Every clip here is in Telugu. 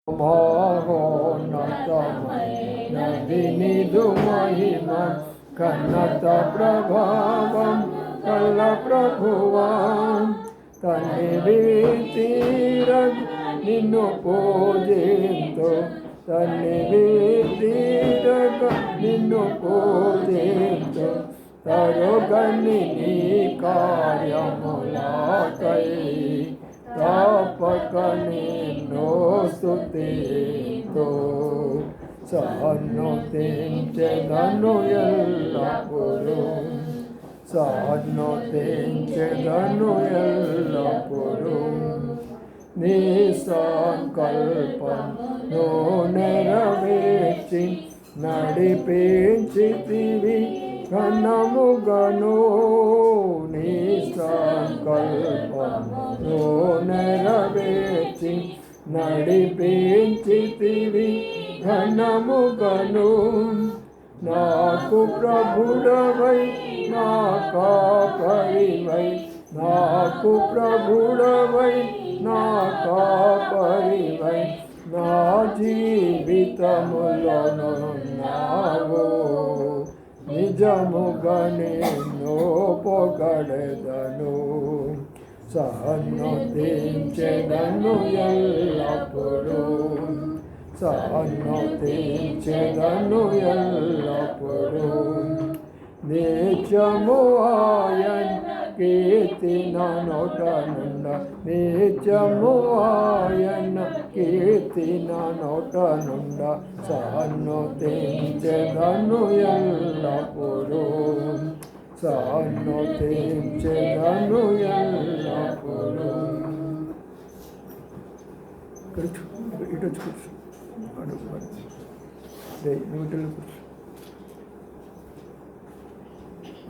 మహోన్నతమైనది మహిమ కన్నత ప్రభావం కల్ల ప్రభువా తన్నివీతిరగు నిన్ను పూజింతు తన్నివీతిరగు నిన్ను పూజింతు తరుగని నీ కార్యములకై తప్పక నిన్ను స్తుతింతు సన్నతించెదను ఎల్లప్పుడూ సన్నతించెదను ఎల్లప్పుడూ నీ సంకల్పమును నెరవేర్చి నడిపించితివి ఘనముగను నీ సంకల్పమును నెరవేర్చి నడిపించితివి ఘనముగను నాకు ప్రభుడవై నా కాపరివై నాకు ప్రభుడవై నా కాపరివై నా జీవితములోనున్నావు నిజముగా నిన్ను పొగడెదను సన్నతించెదను ఎల్లప్పుడూ సన్నతించెదను ఎల్లప్పుడూ నిత్యము ఆయన కీర్తిన నోట నుండ నిత్యము ఆయన కీర్తిన నోట నుండ సన్నతించెదను ఎల్లప్పుడూ సన్నతించెదను ఎల్లప్పుడూ. ఇటు వచ్చి కూర్చో అడుగు కూర్చో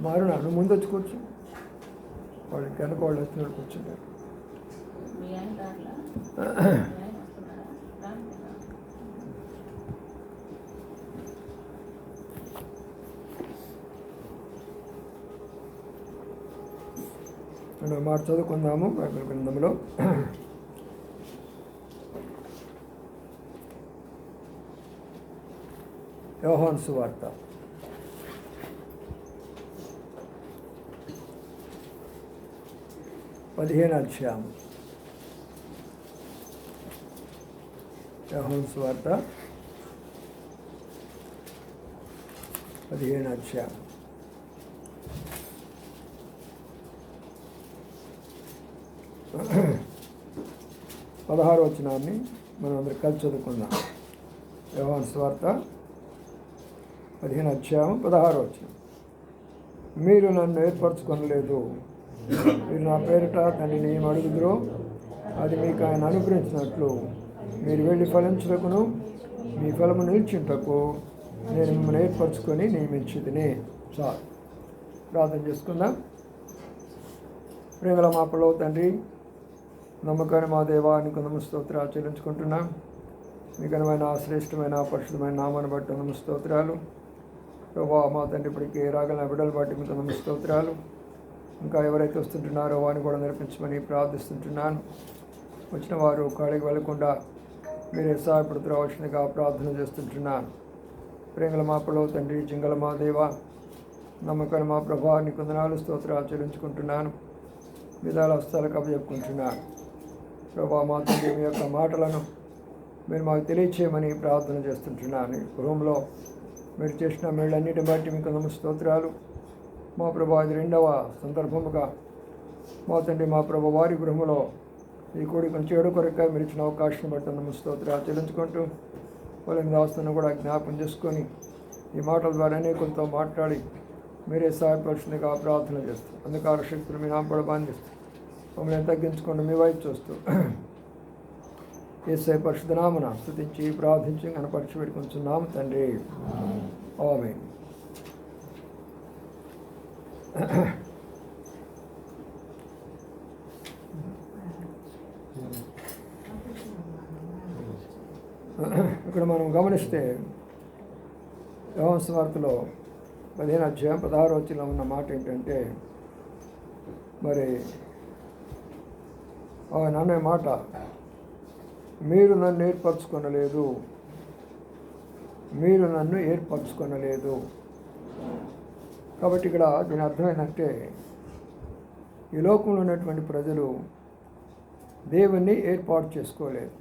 మారు నన్ను ముందు వచ్చి కూర్చో వాళ్ళు వెనక వాళ్ళు వచ్చినట్టు కూర్చుంటారు. మనం మాట చదువుకుందాము బైబిల్ గ్రంథంలో యోహాను సువార్త 15వ అధ్యాయం. యోహాను సువార్త 15వ అధ్యాయం. పదహారవ వచనాన్ని మనం అందరం కలిసి చదువుకుందాం. యోహాను సువార్త 15వ అధ్యాయం 16వ వచనం. మీరు నన్ను ఏర్పరచుకొనలేదు, మీరు నా పేరిట తండ్రిని ఏమి అడుగుదురో అది మీకు ఆయన అనుగ్రహించినట్లు మీరు వెళ్ళి ఫలించుటకును మీ ఫలము నిలిచింటకు నేను మిమ్మల్ని ఏర్పరచుకొని నియమించుదిని. చాలు ప్రార్థన చేసుకుందాం. ప్రేమల మా పలో తండ్రి, నమ్మకాన్ని మా దేవానికి నమ్మ స్తోత్రాలు చెల్లించుకుంటున్నాం. మీ ఘనమైన శ్రేష్టమైన పరిశుద్ధమైన నామాన్ని బట్టి నమ్మ స్తోత్రాలు. ప్రభా మా తండ్రి ఇప్పటికీ రాగల బిడ్డలు బట్టి మీకు నమ్మ స్తోత్రాలు. ఇంకా ఎవరైతే వస్తుంటున్నారో వారిని కూడా నడిపించమని ప్రార్థిస్తుంటున్నాను. వచ్చిన వారు ఖాళీకి వెళ్లకుండా మీరే సహాయపడుతురావలసిందిగా ప్రార్థన చేస్తుంటున్నాను. ప్రేమల మా పలో తండ్రి, జింగల మా దేవ, నమ్మకాన్ని మా ప్రభా నీకు వందనాలు స్తోత్రాలు చెల్లించుకుంటున్నాను. విధాల హస్తాలకు అప్పచెప్పుకుంటున్నాను. ప్రభా మా తండ్రి మీ యొక్క మాటలను మీరు మాకు తెలియచేయమని ప్రార్థన చేస్తుంటున్నాను. గృహంలో మీరు చేసిన మేళ్ళన్నిటిని బట్టి మీకు నమ్మ స్తోత్రాలు. మా ప్రభా ఇది 2వ సందర్భముగా మా తండ్రి మా ప్రభు వారి గృహంలో ఈ కూడికను చేయడం కొరకై మీరు ఇచ్చిన అవకాశం బట్టి నమ్మ స్తోత్రాలు చెల్లించుకుంటూ వాళ్ళని దాస్తులను కూడా జ్ఞాపకం చేసుకొని ఈ మాటల ద్వారా అనేకులతో మాట్లాడి మీరే సహాయపరుచునిగా ప్రార్థన చేస్తాం. అందుకార శక్తులు మీ నామపడ బంధిస్తూ మమ్మల్ని తగ్గించుకుంటూ మీ వైపు చూస్తూ యేసయ్య పరిశుద్ధ నామమున స్తుతించి ప్రార్థించి కనపరిచి పెట్టుకుంటున్నాము తండ్రి. ఆమేన్. ఇక్కడ మనం గమనిస్తే యోహాను సువార్తలో 15వ అధ్యాయం 16వ వచనంలో ఉన్న మాట ఏంటంటే, మరి ఆయన అనే మాట, మీరు నన్ను ఏర్పరచుకొనలేదు, మీరు నన్ను ఏర్పరచుకొనలేదు. కాబట్టి ఇక్కడ దీని అర్థం ఏంటంటే, ఈ లోకంలో ఉన్నటువంటి ప్రజలు దేవుణ్ణి ఏర్పాటు చేసుకోలేదు,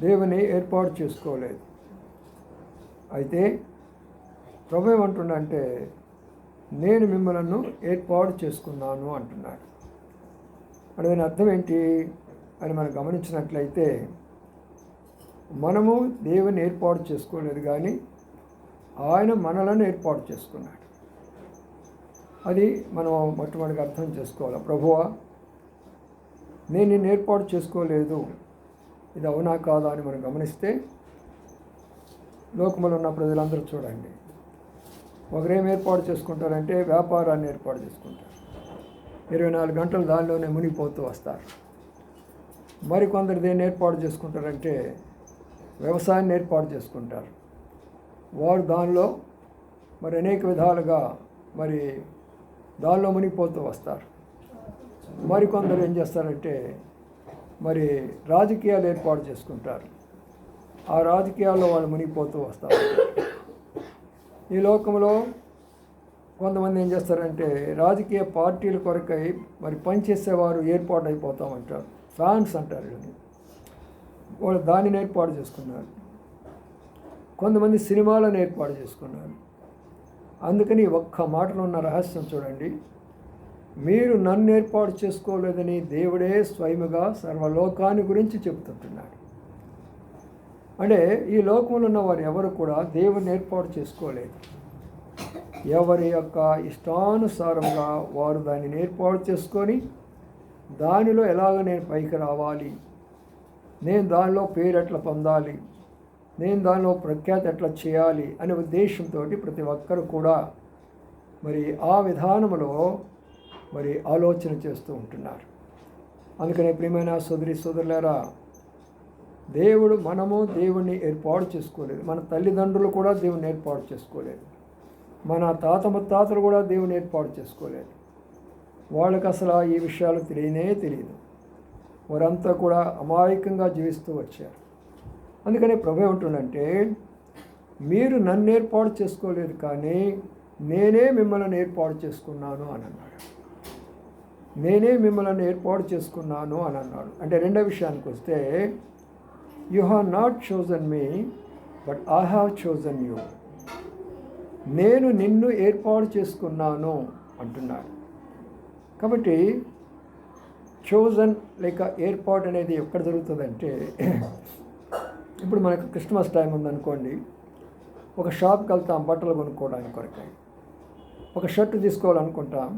దేవుని ఏర్పాటు చేసుకోలేదు. అయితే ప్రభు ఏమంటున్నాడంటే, నేను మిమ్మల్ని ఏర్పాటు చేసుకున్నాను అంటున్నాడు. అంటే దాని అర్థం ఏంటి అని మనం గమనించినట్లయితే, మనము దేవుని ఏర్పాటు చేసుకోలేదు, కానీ ఆయన మనలను ఏర్పాటు చేసుకున్నాడు. అది మనం మొట్టమొదటిగా అర్థం చేసుకోవాలి. ప్రభువా, నేను నిన్ను ఏర్పాటు చేసుకోలేదు, ఇది అవునా కాదా అని మనం గమనిస్తే, లోకంలో ఉన్న ప్రజలందరూ చూడండి, ఒకరేం ఏర్పాటు చేసుకుంటారంటే వ్యాపారాన్ని ఏర్పాటు చేసుకుంటారు, 24 గంటలు దానిలోనే మునిగిపోతూ వస్తారు. మరికొందరు దేన్ని ఏర్పాటు చేసుకుంటారంటే వ్యవసాయాన్ని ఏర్పాటు చేసుకుంటారు. వారు దానిలో మరి అనేక విధాలుగా మరి దానిలో మునిగిపోతూ వస్తారు. మరికొందరు ఏం చేస్తారంటే మరి రాజకీయాలు ఏర్పాటు చేసుకుంటారు, ఆ రాజకీయాల్లో వాళ్ళు మునిగిపోతూ వస్తారు. ఈ లోకంలో కొంతమంది ఏం చేస్తారంటే రాజకీయ పార్టీల కొరకై మరి పనిచేసేవారు ఏర్పాటు అయిపోతామంటారు, ఫ్యాన్స్ అంటారు. వాళ్ళు దానిని ఏర్పాటు చేసుకున్నారు. కొంతమంది సినిమాలను ఏర్పాటు చేసుకున్నారు. అందుకని ఒక్క మాటలో ఉన్న రహస్యం చూడండి, మీరు నన్ను ఏర్పాటు చేసుకోలేదని దేవుడే స్వయముగా సర్వలోకాన్ని గురించి చెబుతుంటున్నాడు. అంటే ఈ లోకంలో ఉన్న వారు ఎవరు కూడా దేవుని ఏర్పాటు చేసుకోలేదు. ఎవరి యొక్క ఇష్టానుసారంగా వారు దానిని ఏర్పాటు చేసుకొని దానిలో ఎలాగ నేను పైకి రావాలి, నేను దానిలో పేరు ఎట్లా పొందాలి, నేను దానిలో ప్రఖ్యాతి ఎట్లా చేయాలి అనే ఉద్దేశంతో ప్రతి ఒక్కరు కూడా మరి ఆ విధానంలో మరి ఆలోచన చేస్తూ ఉంటున్నారు. అందుకనే ప్రియమైన సోదరులారా, మనము దేవుణ్ణి ఏర్పాటు చేసుకోలేదు. మన తల్లిదండ్రులు కూడా దేవుణ్ణి ఏర్పాటు చేసుకోలేదు. మన తాత ముత్తాతలు కూడా దేవుని ఏర్పాటు చేసుకోలేదు. వాళ్ళకి అసలు ఈ విషయాలు తెలియదు. వారంతా కూడా అమాయకంగా జీవిస్తూ వచ్చారు. అందుకనే ప్రభు ఏమంటుందంటే, మీరు నన్ను ఏర్పాటు చేసుకోలేదు, కానీ నేనే మిమ్మల్ని ఏర్పాటు చేసుకున్నాను అని అన్నాడు. నేనే మిమ్మల్ని ఏర్పాటు చేసుకున్నాను అని అన్నాడు. అంటే రెండో విషయానికి వస్తే, you have not chosen me but I have chosen you. నేను నిన్ను ఏర్పాటు చేసుకున్నాను అంటున్నాడు. కాబట్టి చోజన్ లేక ఏర్పాటు అనేది ఎక్కడ జరుగుతుందంటే, ఇప్పుడు మనకు క్రిస్మస్ టైం ఉందనుకోండి, ఒక షాప్కి వెళ్తాం బట్టలు కొనుక్కోవడానికి కొరకై. ఒక షర్టు తీసుకోవాలనుకుంటాం,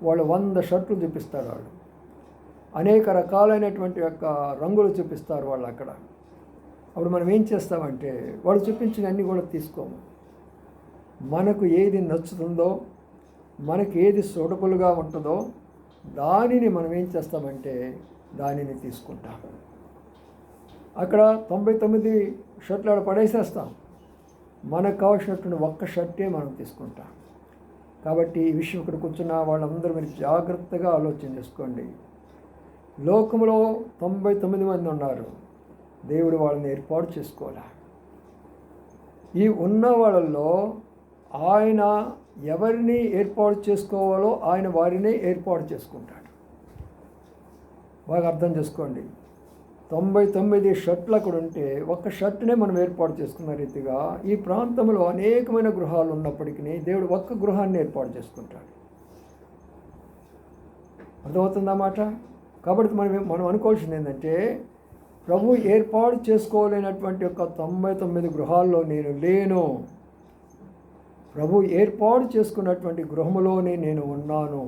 వాళ్ళు 100 షర్ట్లు చూపిస్తారు. వాళ్ళు అనేక రకాలైనటువంటి యొక్క రంగులు చూపిస్తారు వాళ్ళు అక్కడ. అప్పుడు మనం ఏం చేస్తామంటే వాళ్ళు చూపించినవన్నీ కూడా తీసుకోము. మనకు ఏది నచ్చుతుందో, మనకి ఏది సూటబుల్గా ఉంటుందో దానిని మనం ఏం చేస్తామంటే దానిని తీసుకుంటాం. అక్కడ 99 షర్ట్లు ఆడ పడేసేస్తాం. మనకు కావాల్సినటువంటి ఒక్క షర్టే మనం తీసుకుంటాం. కాబట్టి ఈ విషయం ఇక్కడ కూర్చున్న వాళ్ళందరూ మీరు జాగ్రత్తగా ఆలోచన చేసుకోండి. లోకంలో 99 మంది ఉన్నారు, దేవుడు వాళ్ళని ఏర్పాటు చేసుకోవాలి. ఈ ఉన్న వాళ్ళల్లో ఆయన ఎవరిని ఏర్పాటు చేసుకోవాలో ఆయన వారిని ఏర్పాటు చేసుకుంటాడు. బాగా అర్థం చేసుకోండి. 99 షర్ట్లు అక్కడ ఉంటే ఒక్క షర్ట్నే మనం ఏర్పాటు చేసుకున్న రీతిగా ఈ ప్రాంతంలో అనేకమైన గృహాలు ఉన్నప్పటికీ దేవుడు ఒక్క గృహాన్ని ఏర్పాటు చేసుకుంటాడు. అర్థమవుతుందన్నమాట. కాబట్టి మనం అనుకోవాల్సింది ఏంటంటే, ప్రభు ఏర్పాటు చేసుకోలేనటువంటి యొక్క 99 గృహాల్లో నేను లేను. ప్రభు ఏర్పాటు చేసుకున్నటువంటి గృహములోనే నేను ఉన్నాను.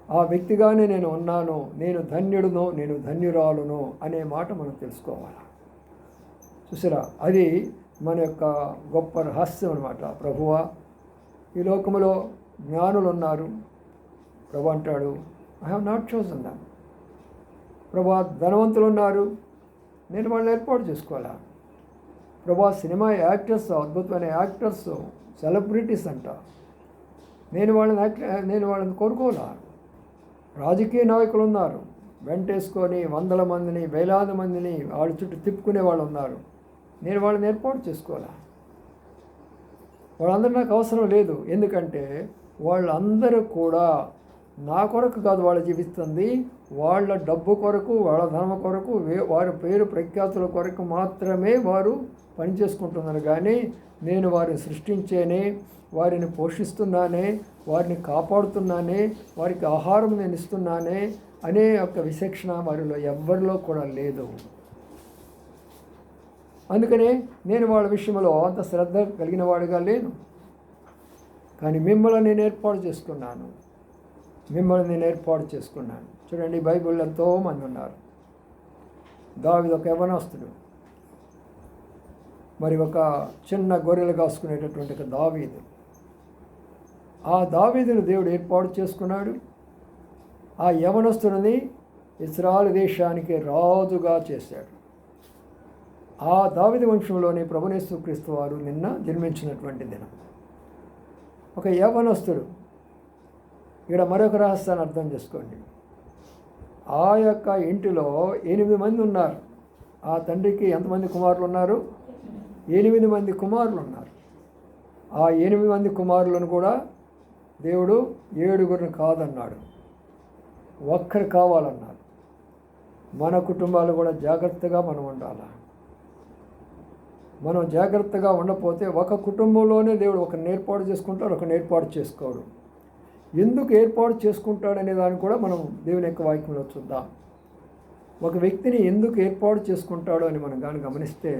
ఆ వ్యక్తిగానే నేను ఉన్నాను. నేను ధన్యుడును, నేను ధన్యురాలును అనే మాట మనం తెలుసుకోవాలి. చూసారా, అది మన యొక్క గొప్ప రహస్యం అన్నమాట. ప్రభువా, ఈ లోకములో జ్ఞానులు ఉన్నారు. ప్రభు అంటాడు, I have not chosen them. ప్రభా, ధనవంతులు ఉన్నారు, నేను వాళ్ళని ఏర్పాటు చేసుకోవాలా. ప్రభా, సినిమా యాక్టర్స్, అద్భుతమైన యాక్టర్స్, సెలబ్రిటీస్ అంట, నేను వాళ్ళని కోరుకోవాలా. రాజకీయ నాయకులు ఉన్నారు, వెంటేసుకొని వందల మందిని, వేలాది మందిని వాళ్ళ చుట్టూ తిప్పుకునే వాళ్ళు ఉన్నారు. నేను వాళ్ళని ఏర్పాటు చేసుకోవాలా? వాళ్ళందరూ నాకు అవసరం లేదు. ఎందుకంటే వాళ్ళందరూ కూడా నా కొరకు కాదు వాళ్ళు జీవిస్తుంది, వాళ్ళ డబ్బు కొరకు, వాళ్ళ ధర్మ కొరకు, వారి పేరు ప్రఖ్యాతుల కొరకు మాత్రమే వారు పనిచేసుకుంటున్నారు. కానీ నేను వారిని సృష్టించేనే, వారిని పోషిస్తున్నానే, వారిని కాపాడుతున్నానే, వారికి ఆహారం నేను ఇస్తున్నానే అనే ఒక విచక్షణ వారిలో ఎవ్వరిలో కూడా లేదు. అందుకనే నేను వాళ్ళ విషయంలో అంత శ్రద్ధ కలిగిన వాడిగా లేను. కానీ మిమ్మల్ని నేను ఏర్పాటు చేసుకున్నాను. చూడండి, బైబిల్లో ఎంతోమంది ఉన్నారు. దావీదు ఒక యవ్వనస్తుడు, మరి ఒక చిన్న గొర్రెలు కాసుకునేటటువంటి ఒక దావీదు. ఆ దావీదును దేవుడు ఏర్పాటు చేసుకున్నాడు. ఆ యవ్వనస్తుడిని ఇశ్రాయేలు దేశానికి రాజుగా చేశాడు. ఆ దావీదు వంశంలోని ప్రభువైన యేసుక్రీస్తు వారు నిన్న జన్మించినటువంటి దినం. ఒక యవ్వనస్తుడు. ఇక్కడ మరొక రహస్యాన్ని అర్థం చేసుకోండి. ఆ యొక్క ఇంటిలో 8 మంది ఉన్నారు. ఆ తండ్రికి ఎంతమంది కుమారులు ఉన్నారు? 8 మంది కుమారులు ఉన్నారు. ఆ 8 మంది కుమారులను కూడా దేవుడు 7గురిని కాదన్నాడు, ఒక్కరు కావాలన్నాడు. మన కుటుంబాలు కూడా జాగ్రత్తగా మనం ఉండాలి. మనం జాగ్రత్తగా ఉండకపోతే ఒక కుటుంబంలోనే దేవుడు ఒకరిని ఏర్పాటు చేసుకుంటాడు, ఒకరిని ఏర్పాటు చేసుకోడు. ఎందుకు ఏర్పాటు చేసుకుంటాడనే దాన్ని కూడా మనం దేవుని యొక్క వాక్యంలో చూద్దాం. ఒక వ్యక్తిని ఎందుకు ఏర్పాటు చేసుకుంటాడో అని మనం కానీ గమనిస్తే,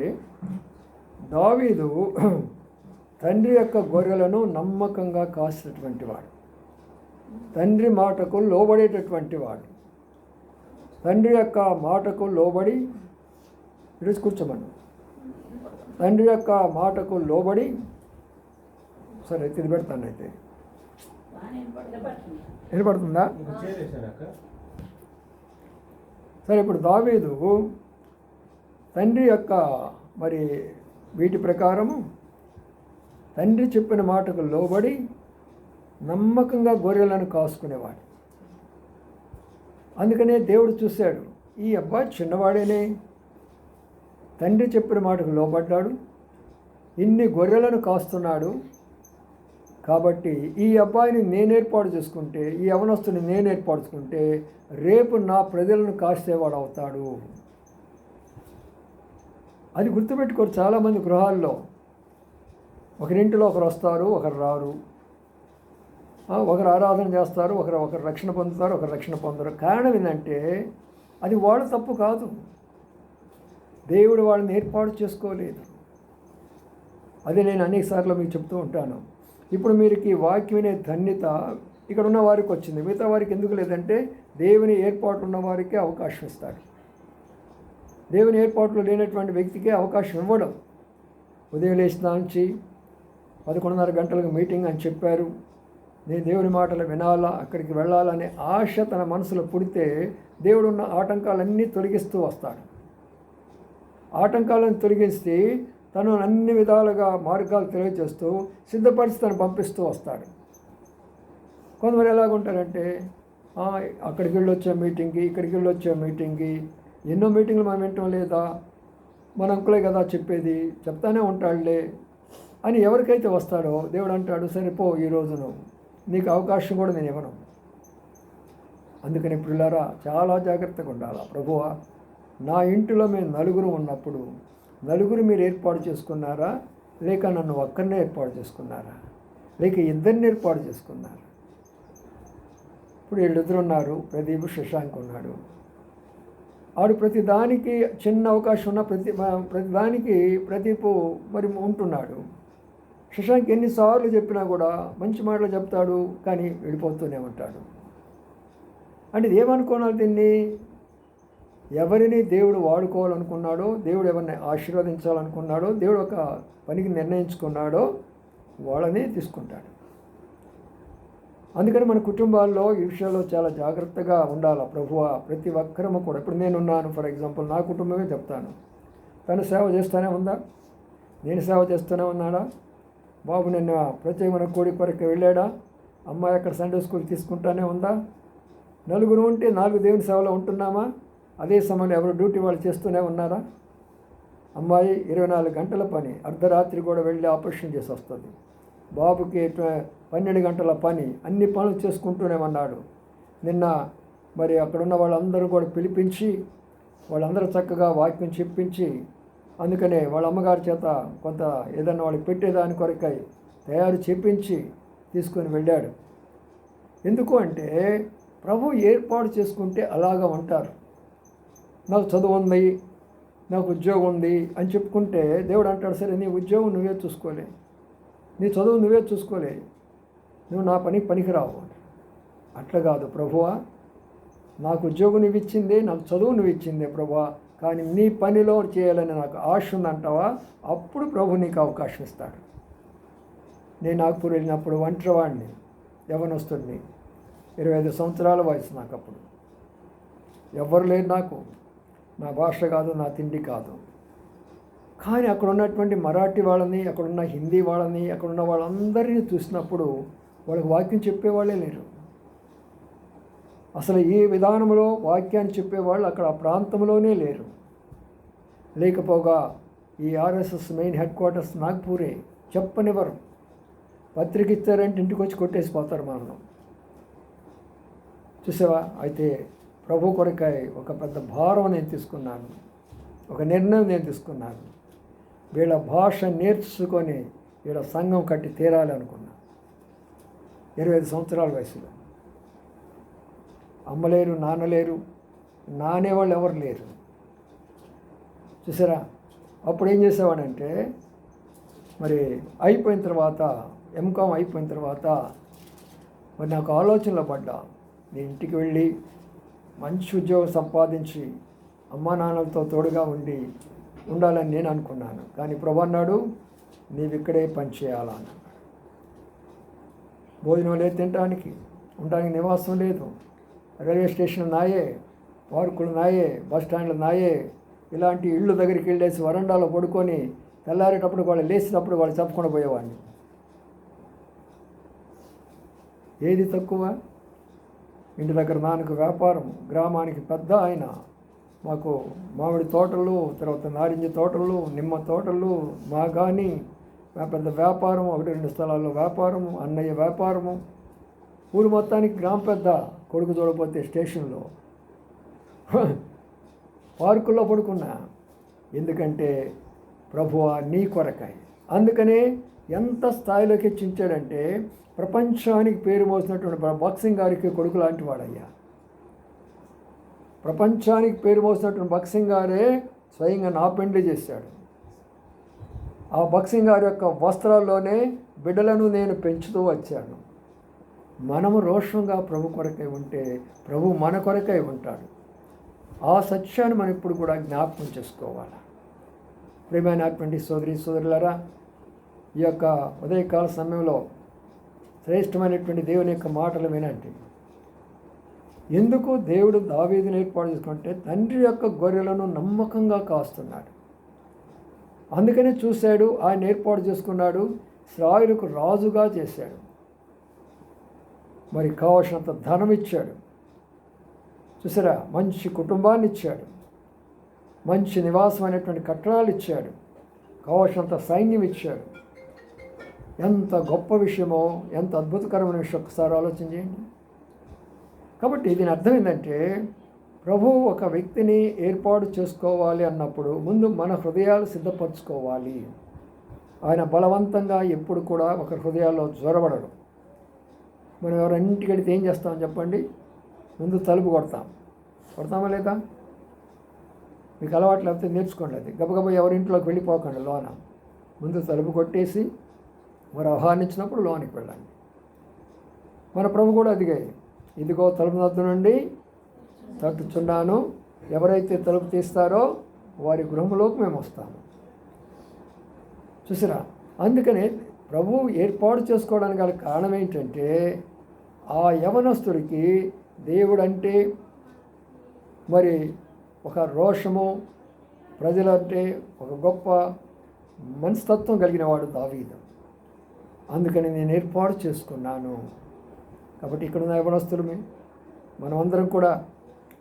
దావీదు తండ్రి యొక్క గొర్రెలను నమ్మకంగా కాసినటువంటి వాడు, తండ్రి మాటకు లోబడేటటువంటి వాడు. తండ్రి యొక్క మాటకు లోబడి ఈరోజు కూర్చోమను. తండ్రి యొక్క మాటకు లోబడి, సరే ఇది పెడతాను. అయితే వినపడుతుందా? సరే, ఇప్పుడు దావీదు తండ్రి యొక్క మరి వీటి ప్రకారము తండ్రి చెప్పిన మాటకు లోబడి నమ్మకంగా గొర్రెలను కాసుకునేవాడు. అందుకనే దేవుడు చూశాడు, ఈ అబ్బాయి చిన్నవాడేనే, తండ్రి చెప్పిన మాటకు లోబడ్డాడు, ఇన్ని గొర్రెలను కాస్తున్నాడు. కాబట్టి ఈ అబ్బాయిని నేను ఏర్పాటు చేసుకుంటే, ఈ యవనస్తుని నేను ఏర్పాటు చేసుకుంటే రేపు నా ప్రజలను కాసేవాడు అవుతాడు. అది గుర్తుపెట్టుకోరు. చాలామంది గృహాల్లో ఒకరింటిలో ఒకరు వస్తారు, ఒకరు రారు. ఒకరు ఆరాధన చేస్తారు, ఒకరు రక్షణ పొందుతారు, ఒకరు రక్షణ పొందరు. కారణం ఏంటంటే అది వాళ్ళ తప్పు కాదు, దేవుడు వాళ్ళని ఏర్పాటు చేసుకోలేదు. అదే నేను అనేకసార్లు మీకు చెప్తూ ఉంటాను. ఇప్పుడు మీరు ఈ వాక్యం వినే ధన్యత ఇక్కడ ఉన్న వారికి వచ్చింది, మిగతా వారికి ఎందుకు లేదంటే దేవుని ఏర్పాటు ఉన్న వారికే అవకాశం ఇస్తాడు. దేవుని ఏర్పాట్లు లేనటువంటి వ్యక్తికే అవకాశం ఇవ్వడం. ఉదయం లేచిన నుంచి 11:30 గంటలకు మీటింగ్ అని చెప్పారు, నేను దేవుని మాటలు వినాలా, అక్కడికి వెళ్ళాలనే ఆశ తన మనసులో పుడితే దేవుడు ఉన్న ఆటంకాలన్నీ తొలగిస్తూ వస్తాడు. ఆటంకాలను తొలగిస్తే తను అన్ని విధాలుగా మార్గాలు తెలియజేస్తూ సిద్ధపరిచి తను పంపిస్తూ వస్తాడు. కొంతమంది ఎలాగుంటారంటే అక్కడికి వెళ్ళొచ్చే మీటింగ్కి, ఇక్కడికి వెళ్ళొచ్చే మీటింగ్కి, ఎన్నో మీటింగ్లు మనం వింటాం లేదా, మన అంకులే కదా చెప్పేది, చెప్తానే ఉంటాడులే అని ఎవరికైతే వస్తాడో దేవుడు అంటాడు, సరిపో ఈ రోజును నీకు అవకాశం కూడా నేను ఇవ్వను. అందుకని పిల్లారా చాలా జాగ్రత్తగా ఉండాలి. ప్రభువా, నా ఇంటిలో మేము 9 ఉన్నప్పుడు 9 మీరు ఏర్పాటు చేసుకున్నారా, లేక నన్ను ఒక్కరినే ఏర్పాటు చేసుకున్నారా, లేక 2 ఏర్పాటు చేసుకున్నారా? ఇప్పుడు వీళ్ళిద్దరు ఉన్నారు, ప్రదీప్ శశాంక్ ఉన్నాడు. ఆడు ప్రతి దానికి చిన్న అవకాశం ఉన్న ప్రతి దానికి ప్రదీప్ మరి ఉంటున్నాడు. శశాంక్ ఎన్నిసార్లు చెప్పినా కూడా మంచి మాటలు చెప్తాడు, కానీ వెళ్ళిపోతూనే ఉంటాడు. అంటే ఏమనుకోవాలి దీన్ని? ఎవరిని దేవుడు వాడుకోవాలనుకున్నాడో, దేవుడు ఎవరిని ఆశీర్వదించాలనుకున్నాడో, దేవుడు ఒక పనికి నిర్ణయించుకున్నాడో వాళ్ళనే తీసుకుంటాడు. అందుకని మన కుటుంబాల్లో ఈ విషయాల్లో చాలా జాగ్రత్తగా ఉండాలి. ప్రభువా, ప్రతి ఒక్కరము కూడా, ఇప్పుడు నేనున్నాను, ఫర్ ఎగ్జాంపుల్ నా కుటుంబమే చెప్తాను, తను సేవ చేస్తూనే ఉందా, నేను సేవ చేస్తూనే ఉన్నాడా, బాబు నిన్న ప్రత్యేకమైన కోడి కొరకు వెళ్ళాడా, అమ్మాయి అక్కడ సండే స్కూల్ తీసుకుంటానే ఉందా, నలుగురు ఉంటే 4 దేవుని సేవలో ఉంటున్నామా? అదే సమయంలో ఎవరు డ్యూటీ వాళ్ళు చేస్తూనే ఉన్నారా? అమ్మాయి 24 గంటల పని, అర్ధరాత్రి కూడా వెళ్ళి ఆపరేషన్ చేసి వస్తుంది. బాబుకి 12 గంటల పని, అన్ని పనులు చేసుకుంటూనే ఉన్నాడు. నిన్న మరి అక్కడున్న వాళ్ళందరూ కూడా పిలిపించి వాళ్ళందరూ చక్కగా వాక్యం చెప్పించి, అందుకనే వాళ్ళ అమ్మగారి చేత కొంత ఏదన్నా వాళ్ళకి పెట్టేదాని కొరకై తయారు చేపించి తీసుకొని వెళ్ళాడు. ఎందుకు అంటే ప్రభు ఏర్పాటు చేసుకుంటే అలాగా ఉంటారు. నాకు చదువు ఉంది, నాకు ఉద్యోగం ఉంది అని చెప్పుకుంటే దేవుడు అంటాడు, సరే నీ ఉద్యోగం నువ్వే చూసుకోలే, నీ చదువు నువ్వే చూసుకోలే, నువ్వు నా పనికిరావు. అట్లా కాదు, ప్రభువా నాకు ఉద్యోగం నువ్వు ఇచ్చిందే, నాకు చదువు నువ్వు ఇచ్చిందే ప్రభువా, కానీ నీ పనిలో చేయాలని నాకు ఆశ ఉందంటావా, అప్పుడు ప్రభు నీకు అవకాశం ఇస్తాడు. నేను నాగ్పూర్ వెళ్ళినప్పుడు ఒంటరివాడిని, యవ్వనస్తుడిని, 25 సంవత్సరాల వయసు నాకు. అప్పుడు ఎవ్వరు లేరు నాకు, నా భాష కాదు, నా తిండి కాదు. కానీ అక్కడ ఉన్నటువంటి మరాఠీ వాళ్ళని, అక్కడున్న హిందీ వాళ్ళని, అక్కడున్న వాళ్ళందరినీ చూసినప్పుడు వాళ్ళకి వాక్యం చెప్పేవాళ్ళే లేరు. అసలు ఈ విధానంలో వాక్యాన్ని చెప్పేవాళ్ళు అక్కడ ఆ ప్రాంతంలోనే లేరు. లేకపోగా ఈ ఆర్ఎస్ఎస్ మెయిన్ హెడ్ క్వార్టర్స్ నాగ్పూరే, చెప్పనివ్వరు. పత్రిక ఇచ్చారంటే ఇంటికి వచ్చి కొట్టేసిపోతారు మనల్ని. చూసావా? అయితే ప్రభు కొరకై ఒక పెద్ద భారం నేను తీసుకున్నాను, ఒక నిర్ణయం నేను తీసుకున్నాను. వీళ్ళ భాష నేర్చుకొని వీళ్ళ సంఘం కట్టి తీరాలి అనుకున్నా. 25 సంవత్సరాల వయసులో అమ్మలేరు, నాన్నలేరు, నానేవాళ్ళు ఎవరు లేరు. చూసారా? అప్పుడు ఏం చేసేవాడంటే, మరి అయిపోయిన తర్వాత ఎంకామ్ అయిపోయిన తర్వాత మరి నాకు ఆలోచనలో పడ్డా, నేను ఇంటికి వెళ్ళి మంచి ఉద్యోగం సంపాదించి అమ్మా నాన్నలతో తోడుగా ఉండాలని నేను అనుకున్నాను. కానీ ప్రభు అన్నాడు, నీవు ఇక్కడే పని చేయాలన్నాడు. భోజనం లేదు, తినడానికి ఉండడానికి నివాసం లేదు, రైల్వే స్టేషన్ నాయే, పార్కులు నాయే, బస్ స్టాండ్లు నాయే. ఇలాంటి ఇళ్ళు దగ్గరికి వెళ్ళేసి వరండాలో పడుకొని తెల్లారేటప్పుడు వాళ్ళు లేచినప్పుడు వాళ్ళు చెప్పకుండా పోయేవాడిని. ఏది తక్కువ? ఇంటి దగ్గర నాన్నకు వ్యాపారం, గ్రామానికి పెద్ద ఆయన, మాకు మామిడి తోటలు, తర్వాత నారింజ తోటలు, నిమ్మ తోటలు, మాగాని, పెద్ద వ్యాపారం, 1-2 స్థలాల్లో వ్యాపారము, అన్నయ్య వ్యాపారము, ఊరు మొత్తానికి గ్రామ పెద్ద. కొడుకు చూడకపోతే స్టేషన్లో, పార్కుల్లో పడుకున్నా. ఎందుకంటే ప్రభువా నీ కొరకాయ. అందుకనే ఎంత స్థాయిలోకి హెచ్చించాడంటే ప్రపంచానికి పేరు మోసినటువంటి భగత్ గారికి కొడుకు లాంటి వాడయ్యా. ప్రపంచానికి పేరు మోసినటువంటి భగత్ గారే స్వయంగా నా పెండ్లి చేశాడు. ఆ భగత్ గారి యొక్క వస్త్రాల్లోనే బిడ్డలను నేను పెంచుతూ వచ్చాను. మనము రోషంగా ప్రభు కొరకై ఉంటే ప్రభు మన కొరకై ఉంటాడు. ఆ సత్యాన్ని మనం ఇప్పుడు కూడా జ్ఞాపకం చేసుకోవాలి. ప్రియమైనటువంటి సోదరులారా, ఈ యొక్క ఉదయకాల సమయంలో శ్రేష్టమైనటువంటి దేవుని యొక్క మాటలు వినండి. ఎందుకు దేవుడు దావీదుని ఏర్పాటు చేసుకుంటే తండ్రి యొక్క గొర్రెలను నమ్మకంగా కాస్తున్నాడు. అందుకనే చూశాడు, ఆయన ఏర్పాటు చేసుకున్నాడు, ఇశ్రాయేలుకు రాజుగా చేశాడు. మరి కావలసినంత ధనం ఇచ్చాడు. చూసారా? మంచి కుటుంబాన్ని ఇచ్చాడు, మంచి నివాసం అనేటువంటి కట్టడాలు ఇచ్చాడు, కావలసినంత సైన్యం ఇచ్చాడు. ఎంత గొప్ప విషయమో, ఎంత అద్భుతకరమైన విషయం ఒకసారి ఆలోచన చేయండి. కాబట్టి దీని అర్థం ఏంటంటే, ప్రభువు ఒక వ్యక్తిని ఏర్పాటు చేసుకోవాలి అన్నప్పుడు ముందు మన హృదయాలు సిద్ధపరచుకోవాలి. ఆయన బలవంతంగా ఎప్పుడు కూడా ఒక హృదయాల్లో జ్వరబడడు. మనం ఎవరింటికి వెళితే ఏం చేస్తామని చెప్పండి? ముందు తలుపు కొడతామా లేదా? మీకు అలవాటు లేకపోతే నేర్చుకోండి. అది గబగబా ఎవరింట్లోకి వెళ్ళిపోకండి. లోన ముందు తలుపు కొట్టేసి మరి ఆహ్వానించినప్పుడు లోనికి వెళ్ళండి. మన ప్రభు కూడా అదిగాయి, ఇదిగో తలుపు వద్ద నుండి తట్టుచున్నాను, ఎవరైతే తలుపు తీస్తారో వారి గృహంలోకి మేము వస్తాము. చూసిరా? అందుకనే ప్రభు ఏర్పాటు చేసుకోవడానికి గల కారణం ఏంటంటే, ఆ యవనస్తుడికి దేవుడంటే మరి ఒక రోషము, ప్రజలంటే ఒక గొప్ప మనస్తత్వం కలిగిన వాడు దావీదు. అందుకని నేను ఏర్పాటు చేసుకున్నాను. కాబట్టి ఇక్కడున్న యవనస్తులమే మనమందరం కూడా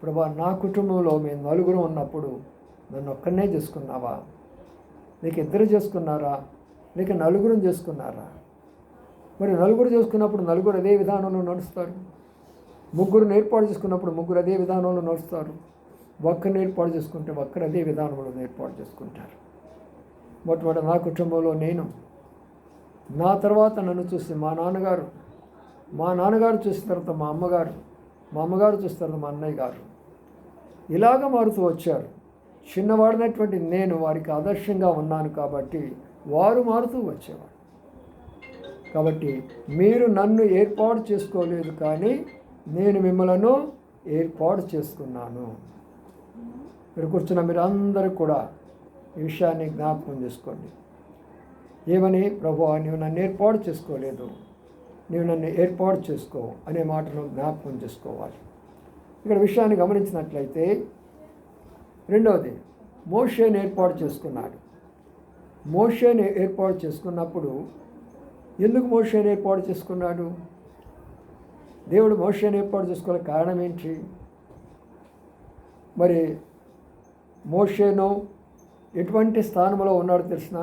ప్రభా నా కుటుంబంలో మేము నలుగురు ఉన్నప్పుడు నన్ను ఒక్కనే చేసుకున్నావా, లేక ఇద్దరు చేసుకున్నారా, లేక నలుగురు చేసుకున్నారా? మరి నలుగురు చేసుకున్నప్పుడు నలుగురు అదే విధానంలో నడుస్తారు. ముగ్గురు ఏర్పాటు చేసుకున్నప్పుడు ముగ్గురు అదే విధానంలో నడుస్తారు. ఒక్కరిని ఏర్పాటు చేసుకుంటే ఒక్కరు అదే విధానంలో ఏర్పాటు చేసుకుంటారు. మొట్టమొదటి నా కుటుంబంలో నేను, నా తర్వాత నన్ను చూసి మా నాన్నగారు చూసిన తర్వాత మా అమ్మగారు చూసిన తర్వాత మా అన్నయ్య గారు, ఇలాగ మారుతూ వచ్చారు. చిన్నవాడినటువంటి నేను వారికి ఆదర్శంగా ఉన్నాను కాబట్టి వారు మారుతూ వచ్చేవారు. కాబట్టి మీరు నన్ను ఏర్పాటు చేసుకోలేదు, కానీ నేను మిమ్మలను ఏర్పాటు చేసుకున్నాను. మీరు కూర్చున్న మీరు అందరూ కూడా ఈ విషయాన్ని జ్ఞాపకం చేసుకోండి. ఏమని? ప్రభువా, నీవు నన్ను ఏర్పాటు చేసుకోలేదు, నీవు నన్ను ఏర్పాటు చేసుకో అనే మాటను జ్ఞాపకం చేసుకోవాలి. ఇక్కడ విషయాన్ని గమనించినట్లయితే, రెండవది మోషేని ఏర్పాటు చేసుకున్నాడు. మోషేని ఏర్పాటు చేసుకున్నప్పుడు ఎందుకు మోషేని ఏర్పాటు చేసుకున్నాడు? దేవుడు మోషేని ఏర్పాటు చేసుకోవాలి, కారణం ఏంటి? మరి మోషేను ఎటువంటి స్థానంలో ఉన్నాడో తెలిసిన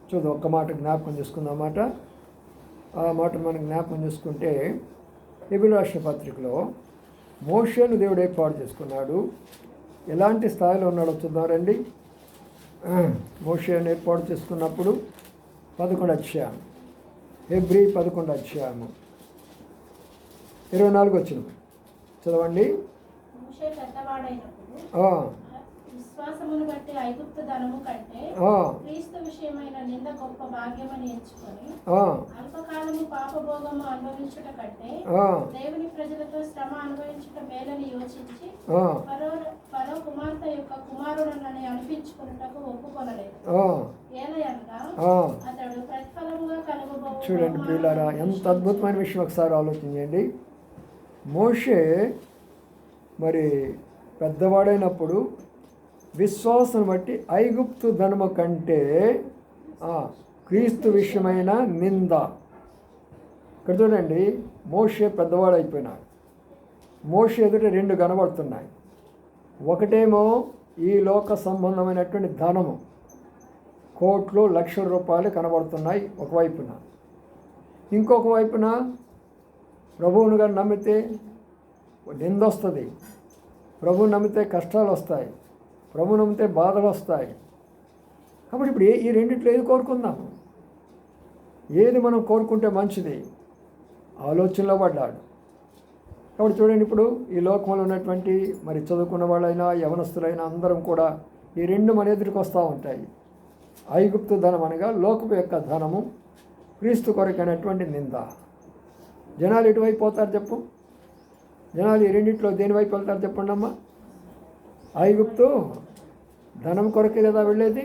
చూద్దాం. ఒక్క మాట జ్ఞాపకం చేసుకుందాం. ఆ మాట మనం జ్ఞాపకం చేసుకుంటే, హెబ్రీయుల రాసిన పత్రికలో మోషేను దేవుడు ఏర్పాటు చేసుకున్నాడు. ఎలాంటి స్థాయిలో ఉన్నాడో చూద్దాం రండి. మోషేను ఏర్పాటు చేసుకున్నప్పుడు 11 అధ్యాయం, హెబ్రీ 11 అధ్యాయము 24 వచ్చింది చదవండి. విశ్వాసమును బట్టి ఐగుప్తు ధనము కంటే క్రీస్తు విషయమైన నింద గొప్ప భాగ్యమని ఎంచుకొని అల్పకాలము పాపభోగము అనుభవించుట కంటే దేవుని ప్రజలతో శ్రమ అనుభవించుట మేలని యోచించి ఫరో కుమార్తె యొక్క కుమారుడనని అనిపించుకున్నటకు ఒప్పుకొనలేదు. ఏలయనగా అతడు ప్రతిఫలముగా కలుగబోవు. చూడండి ప్రియులారా, ఎంత అద్భుతమైన విషయం ఒకసారి ఆలోచించండి. మోషే మరి పెద్దవాడైనప్పుడు విశ్వాసం బట్టి ఐగుప్తు ధనము కంటే క్రీస్తు విషయమైన నింద. ఇక్కడ చూడండి, మోషే పెద్దవాడు అయిపోయినాడు. మోషే ఎదుట 2 కనబడుతున్నాయి. ఒకటేమో ఈ లోక సంబంధమైనటువంటి ధనము, కోట్లు లక్షల రూపాయలు కనబడుతున్నాయి ఒకవైపున. ఇంకొక వైపున ప్రభువును గారు నమ్మితే నింద వస్తుంది, ప్రభువు నమ్మితే కష్టాలు వస్తాయి, ప్రభు నమ్మితే బాధలు వస్తాయి. కాబట్టి ఇప్పుడు ఈ రెండిట్లో ఏది కోరుకుందాం? ఏది మనం కోరుకుంటే మంచిది? ఆలోచనలో పడ్డాడు. కాబట్టి చూడండి, ఇప్పుడు ఈ లోకంలో ఉన్నటువంటి మరి చదువుకున్న వాళ్ళైనా యవనస్తులైనా అందరం కూడా ఈ 2 మన ఎదురుకు వస్తూ ఉంటాయి. ఐగుప్తు ధనం అనగా లోకపు యొక్క ధనము, క్రీస్తు కొరకైనటువంటి నింద. జనాలు ఎటువైపు పోతారు చెప్పు? జనాలు ఈ రెండిట్లో దేని వైపు వెళ్తారు చెప్పండి అమ్మా? ఐగుప్తు ధనం కొరకే కదా వెళ్ళేది.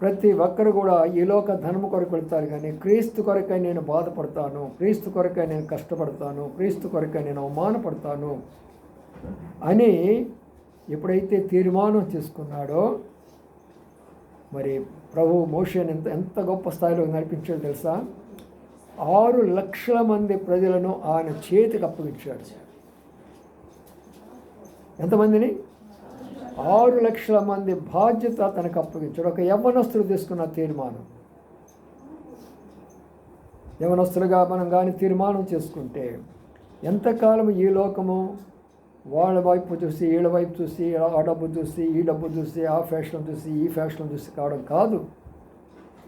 ప్రతి ఒక్కరు కూడా ఈ లోక ధనము కొరకు వెళ్తారు, కానీ క్రీస్తు కొరకై నేను బాధపడతాను, క్రీస్తు కొరకై నేను కష్టపడతాను, క్రీస్తు కొరకై నేను అవమానపడతాను అని ఎప్పుడైతే తీర్మానం చేసుకున్నాడో, మరి ప్రభు మోషేని ఎంత గొప్ప స్థాయిలో నడిపించాడో తెలుసా? 6 లక్షల మంది ప్రజలను ఆయన చేతికి అప్పగించాడు. ఎంతమందిని? 6 లక్షల మంది బాధ్యత తనకు అప్పగించాడు. ఒక యవ్వనస్తుడు తీసుకున్న తీర్మానం. యవ్వనస్తులుగా మనం కానీ తీర్మానం చేసుకుంటే ఎంతకాలం ఈ లోకము వాళ్ళ వైపు చూసి, వీళ్ళ వైపు చూసి, ఆ డబ్బు చూసి, ఈ డబ్బు చూసి, ఆ ఫ్యాషన్ చూసి, ఈ ఫ్యాషన్ చూసి కావడం కాదు.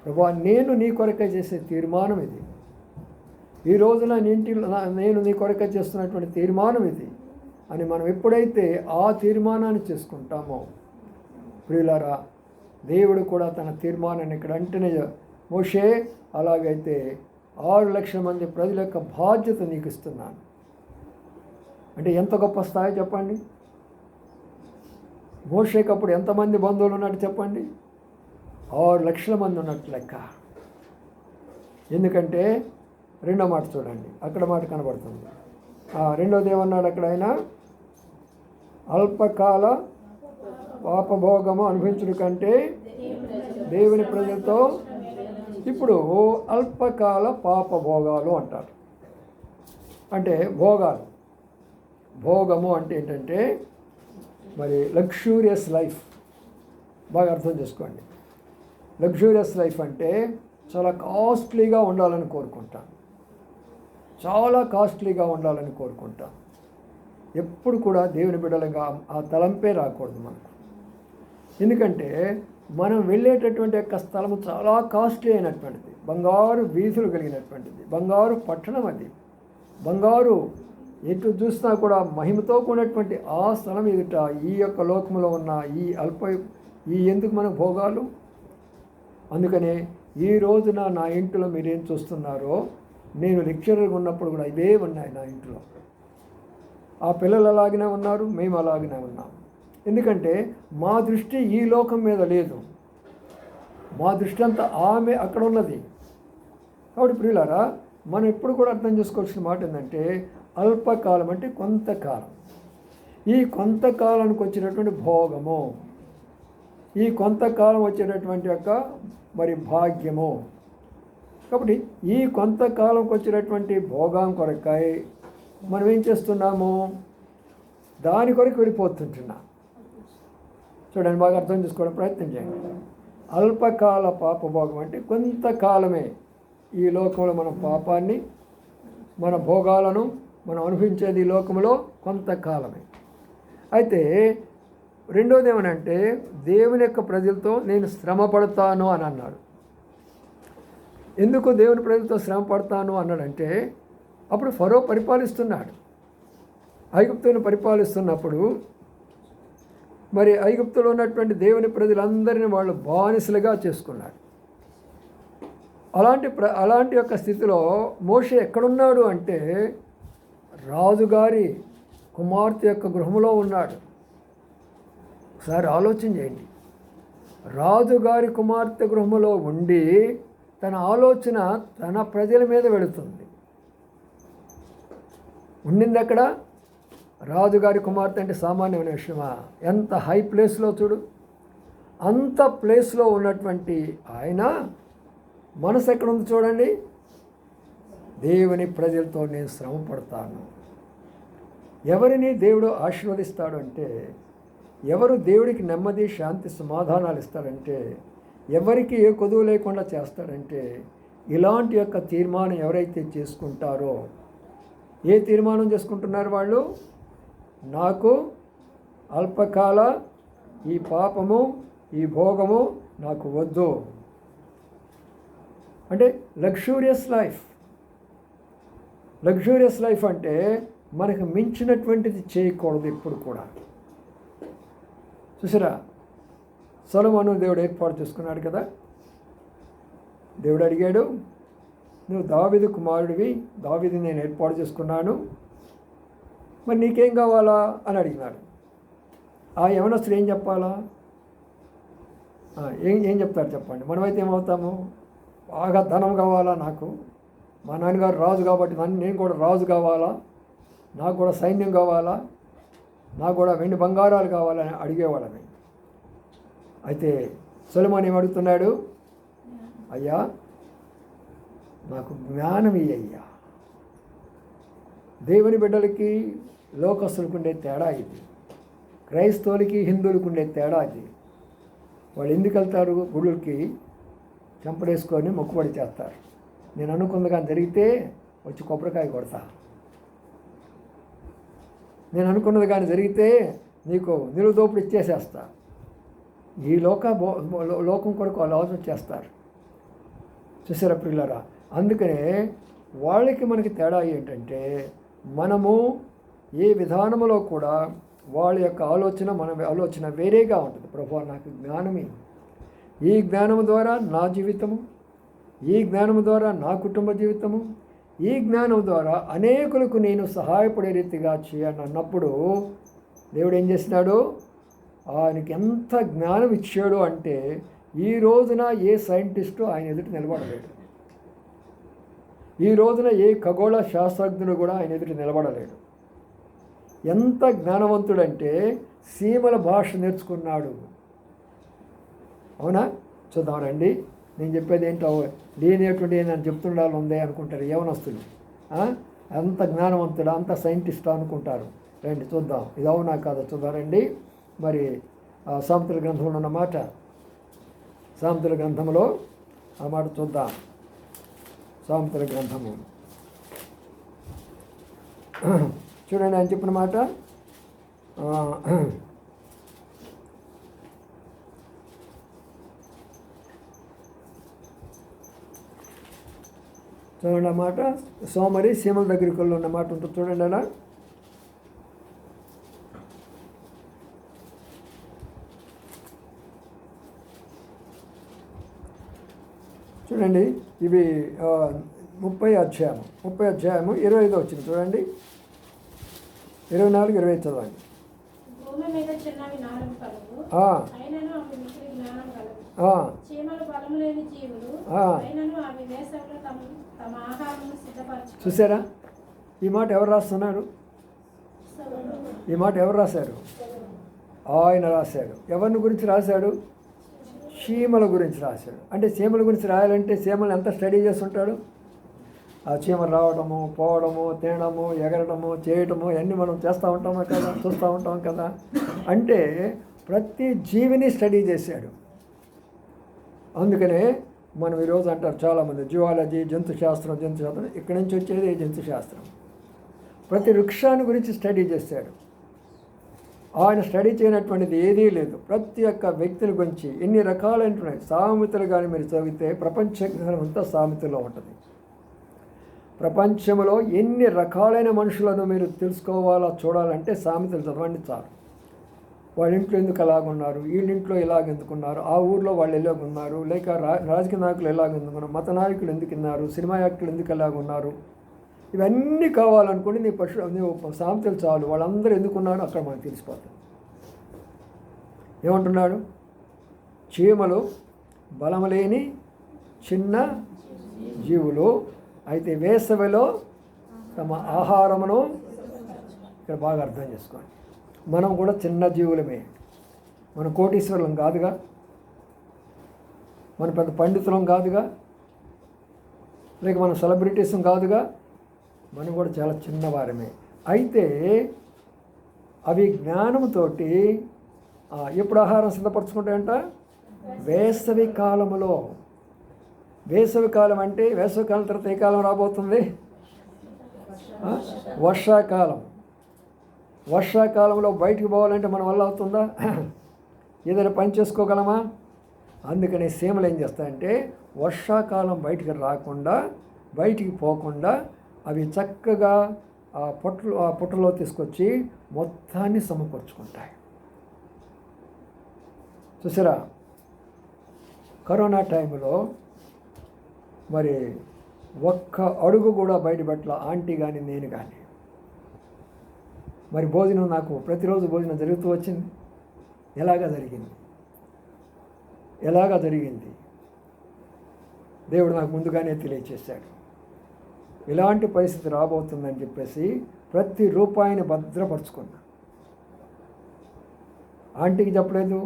ప్రభా, నేను నీ కొరకే చేసే తీర్మానం ఇది. ఈ రోజున నేను నీ కొరకే చేస్తున్నటువంటి తీర్మానం ఇది అని మనం ఎప్పుడైతే ఆ తీర్మానాన్ని చేసుకుంటామో, ప్రియులారా, దేవుడు కూడా తన తీర్మానాన్ని ఇక్కడ అంటేనే, మోషే అలాగైతే 6 లక్షల మంది ప్రజల యొక్క బాధ్యత నీకు ఇస్తున్నాను అంటే ఎంత గొప్ప స్థాయి చెప్పండి. మోషేకి అప్పుడు ఎంతమంది బంధువులు ఉన్నట్టు చెప్పండి? 6 లక్షల మంది ఉన్నట్టు లెక్క. ఎందుకంటే రెండో మాట చూడండి, అక్కడ మాట కనబడుతుంది. రెండోది ఏమన్నాడు అక్కడ? ఆయన అల్పకాల పాపభోగము అనుభవించడం కంటే దేవుని ప్రజలతో. ఇప్పుడు అల్పకాల పాపభోగాలు అంటారు, అంటే భోగాలు. భోగము అంటే ఏంటంటే మరి లగ్జూరియస్ లైఫ్. బాగా అర్థం చేసుకోండి. లగ్జూరియస్ లైఫ్ అంటే చాలా కాస్ట్లీగా ఉండాలని కోరుకుంటాను, చాలా కాస్ట్లీగా ఉండాలని కోరుకుంటాను. ఎప్పుడు కూడా దేవుని బిడ్డలుగా ఆ తలంపే రాకూడదు మనకు. ఎందుకంటే మనం వెళ్ళేటటువంటి యొక్క స్థలము చాలా కాస్ట్లీ అయినటువంటిది, బంగారు వీధులు కలిగినటువంటిది, బంగారు పట్టణం, అది బంగారు ఎటు చూసినా కూడా మహిమతో కూడినటువంటి ఆ స్థలం ఎదుట ఈ యొక్క లోకంలో ఉన్న ఈ ఎందుకు మన భోగాలు. అందుకనే ఈ రోజున నా ఇంట్లో మీరేం చూస్తున్నారో, నేను లెక్చరర్గా ఉన్నప్పుడు కూడా ఇవే ఉన్నాయి నా ఇంట్లో. ఆ పిల్లలు అలాగనే ఉన్నారు, మేము అలాగనే ఉన్నాం. ఎందుకంటే మా దృష్టి ఈ లోకం మీద లేదు, మా దృష్టి అంతా ఆమె అక్కడ ఉన్నది. కాబట్టి ప్రియులారా, మనం ఎప్పుడు కూడా అర్థం చేసుకోవాల్సిన మాట ఏంటంటే అల్పకాలం అంటే కొంతకాలం. ఈ కొంతకాలానికి వచ్చినటువంటి భోగము, ఈ కొంతకాలం వచ్చేటటువంటి యొక్క మరి భాగ్యము. కాబట్టి ఈ కొంతకాలంకి వచ్చినటువంటి భోగం కొరకై మనం ఏం చేస్తున్నాము, దాని కొరకు వెళ్ళిపోతుంటున్నాం. చూడండి, బాగా అర్థం చేసుకోవడం ప్రయత్నం చేయండి. అల్పకాల పాపభోగం అంటే కొంతకాలమే ఈ లోకంలో మనం పాపాన్ని, మన భోగాలను మనం అనుభవించేది ఈ లోకంలో కొంతకాలమే. అయితే రెండోది ఏమనంటే దేవుని యొక్క ప్రజలతో నేను శ్రమ పడతాను అని అన్నాడు. ఎందుకు దేవుని ప్రజలతో శ్రమ పడతాను అన్నాడంటే, అప్పుడు ఫరో పరిపాలిస్తున్నాడు, ఐగుప్తును పరిపాలిస్తున్నప్పుడు మరి ఐగుప్తులో ఉన్నటువంటి దేవుని ప్రజలందరినీ వాళ్ళు బానిసలుగా చేసుకున్నాడు. అలాంటి యొక్క స్థితిలో మోషే ఎక్కడున్నాడు అంటే రాజుగారి కుమార్తె యొక్క గృహంలో ఉన్నాడు. ఒకసారి ఆలోచన చేయండి. రాజుగారి కుమార్తె గృహంలో ఉండి తన ఆలోచన తన ప్రజల మీద వెళుతుంది. ఉండింది అక్కడ. రాజుగారి కుమార్తె అంటే సామాన్యమైన విషయమా? ఎంత హై ప్లేస్లో చూడు. అంత ప్లేస్లో ఉన్నటువంటి ఆయన మనసు ఎక్కడ ఉంది చూడండి. దేవుని ప్రజలతో నేను శ్రమ పడతాను. ఎవరిని దేవుడు ఆశీర్వదిస్తాడు అంటే, ఎవరు దేవుడికి నెమ్మది, శాంతి, సమాధానాలు ఇస్తారంటే, ఎవరికి ఏ కొదువు లేకుండా చేస్తాడంటే, ఇలాంటి యొక్క తీర్మానం ఎవరైతే చేసుకుంటారో, ఏ తీర్మానం చేసుకుంటున్నారు వాళ్ళు? నాకు అల్పకాల ఈ పాపము, ఈ భోగము నాకు వద్దు. అంటే లగ్జూరియస్ లైఫ్. లగ్జూరియస్ లైఫ్ అంటే మనకు మించినటువంటిది చేయకూడదు ఎప్పుడు కూడా. చూసారా, సొలొమోను దేవుడు ఏర్పాటు చేసుకున్నాడు కదా. దేవుడు అడిగాడు, నువ్వు దావీదు కుమారుడివి, దావీదు నేను ఏర్పాటు చేసుకున్నాను, మరి నీకేం కావాలా అని అడిగినాడు. ఆ యవనస్తుడు ఏం చెప్పాలా? ఏం చెప్తారు చెప్పండి? మనమైతే ఏమవుతాము? బాగా ధనం కావాలా నాకు, మా నాన్నగారు రాజు కాబట్టి నేను కూడా రాజు కావాలా, నాకు కూడా సైన్యం కావాలా, నాకు కూడా వెండి బంగారాలు కావాలని అడిగేవాళ్ళని. అయితే సొలొమోను ఏం అడుగుతున్నాడు? అయ్యా నాకు జ్ఞానం ఇయ్యయ్యా. దేవుని బిడ్డలకి లోకస్తులకు ఉండే తేడా ఇది, క్రైస్తవులకి హిందువులకు ఉండే తేడా ఇది. వాళ్ళు ఎందుకు వెళ్తారు గుడులకి? చెంపడేసుకొని మొక్కుబడి చేస్తారు. నేను అనుకుంది కానీ జరిగితే వచ్చి కొబ్బరికాయ కొడతా, నేను అనుకున్నది కానీ జరిగితే నీకు నిలుదోపుడు ఇచ్చేసేస్తా. ఈ లోకం కొరకు వాళ్ళు ఆలోచన చేస్తారు. చూసారా ప్రియులారా? అందుకనే వాళ్ళకి మనకి తేడా ఏంటంటే, మనము ఏ విధానంలో కూడా వాళ్ళ యొక్క ఆలోచన మన ఆలోచన వేరేగా ఉంటుంది. ప్రభువా నాకు జ్ఞానమే, ఈ జ్ఞానము ద్వారా నా జీవితము, ఈ జ్ఞానము ద్వారా నా కుటుంబ జీవితము, ఈ జ్ఞానం ద్వారా అనేకులకు నేను సహాయపడే రీతిగా చేయని అన్నప్పుడు దేవుడు ఏం చేసినాడు? ఆయనకి ఎంత జ్ఞానం ఇచ్చాడు అంటే, ఈ రోజున ఏ సైంటిస్టు ఆయన ఎదుట నిలబడలేడు. ఈ రోజున ఏ ఖగోళ శాస్త్రజ్ఞుడు కూడా ఆయన ఎదుట నిలబడలేడు. ఎంత జ్ఞానవంతుడంటే సీమల భాష నేర్చుకున్నాడు. అవునా? చూద్దాం రండి. నేను చెప్పేది ఏంటో లేనేటువంటి నేను చెప్తుండాలి ఉందే అనుకుంటారు యవనస్తులు. అంత జ్ఞానవంతుడు, అంత సైంటిస్ట్ అనుకుంటారు. రండి చూద్దాం, ఇది అవునా కాదా చూద్దాం రండి. మరి సామెతల గ్రంథంలో ఉన్నమాట, సామెతల గ్రంథంలో ఆ మాట చూద్దాం. సామెతల గ్రంథము చూడండి, ఆయన చెప్పిన మాట. చూడండి అన్నమాట, సోమరి సీమల దగ్గరికి వెళ్ళి ఉన్నమాట ఉంటుంది చూడండి. అలా చూడండి, ఇవి 30 అధ్యాయము 25 వచ్చింది చూడండి. 24, 25 చదవండి. భూమి మీద చిన్నవి 4 కలవు, అయినను అవి మిక్కిలి జ్ఞానం కలవు. చీమలు బలము లేని జీవులు, అయినను అవి వేసవిలో తమ ఆహారమును సిద్ధపరచు. చూసారా, ఈ మాట ఎవరు రాస్తున్నారు? ఈ మాట ఎవరు రాశారు? ఆయన రాశాడు. ఎవరిని గురించి రాశాడు? చీమల గురించి రాశాడు. అంటే చీమల గురించి రాయాలంటే చీమలు ఎంత స్టడీ చేస్తుంటాడు? ఆ చీమలు రావడము, పోవడము, తినడము, ఎగరడము, చేయడము అన్నీ మనం చేస్తూ ఉంటాము కదా, చూస్తూ ఉంటాం కదా. అంటే ప్రతి జీవిని స్టడీ చేశాడు. అందుకనే మనం ఈరోజు అంటారు చాలామంది జువాలజీ, జంతుశాస్త్రం. ఇక్కడి నుంచి వచ్చేది జంతుశాస్త్రం. ప్రతి వృక్షాన్ని గురించి స్టడీ చేశాడు. ఆయన స్టడీ చేయనటువంటిది ఏదీ లేదు. ప్రతి ఒక్క వ్యక్తిని గురించి ఎన్ని రకాలైనటువంటి సామెతలు కానీ మీరు చదివితే ప్రపంచ జ్ఞానం అంతా సామెతలో ఉంటుంది. ప్రపంచంలో ఎన్ని రకాలైన మనుషులను మీరు తెలుసుకోవాలో చూడాలంటే సామెతలు చదవండి చాలు. వాళ్ళ ఇంట్లో ఎందుకు ఎలాగున్నారు, వీళ్ళింట్లో ఎలాగెందుకున్నారు, ఆ ఊర్లో వాళ్ళు ఎలాగున్నారు, లేక రాజకీయ నాయకులు ఎలాగెందుకున్నారు, మత నాయకులు ఎందుకు ఉన్నారు, సినిమా యాక్టర్లు ఎందుకు ఎలాగున్నారు, ఇవన్నీ కావాలనుకోండి నీవు సామెతలు చాలు. వాళ్ళందరూ ఎందుకున్నారో అక్కడ మనకు తెలిసిపోతుంది. ఏమంటున్నాడు? చీమలు బలము లేని చిన్న జీవులు, అయితే వేసవిలో తమ ఆహారమును. ఇక్కడ బాగా అర్థం చేసుకోండి, మనం కూడా చిన్న జీవులమే. మనం కోటీశ్వరులం కాదుగా, మన పెద్ద పండితులం కాదుగా, లేక మనం సెలబ్రిటీసం కాదుగా, మనం కూడా చాలా చిన్నవారమే. అయితే అవి జ్ఞానంతో ఎప్పుడు ఆహారం సిద్ధపరచుకుంటాయంట? వేసవి కాలములో. వేసవి కాలం అంటే వేసవి కాలం తర్వాత ఏ కాలం రాబోతుంది? వర్షాకాలం. వర్షాకాలంలో బయటికి పోవాలంటే మన వల్ల అవుతుందా? ఏదైనా పని చేసుకోగలమా? అందుకని సీమలు ఏం చేస్తాయంటే వర్షాకాలం బయటికి రాకుండా, బయటికి పోకుండా అవి చక్కగా ఆ పుట్టలో తీసుకొచ్చి మొత్తాన్ని సమకూర్చుకుంటాయి. చూసారా, కరోనా టైంలో మరి ఒక్క అడుగు కూడా బయటపెట్టాల ఆంటీ కానీ నేను కానీ. మరి భోజనం నాకు ప్రతిరోజు భోజనం జరుగుతూ వచ్చింది. ఎలాగా జరిగింది? దేవుడు నాకు ముందుగానే తెలియచేశాడు. ఇలాంటి పరిస్థితి రాబోతుందని చెప్పేసి ప్రతి రూపాయిని భద్రపరుచుకున్నా. ఆంటీకి చెప్పలేదు,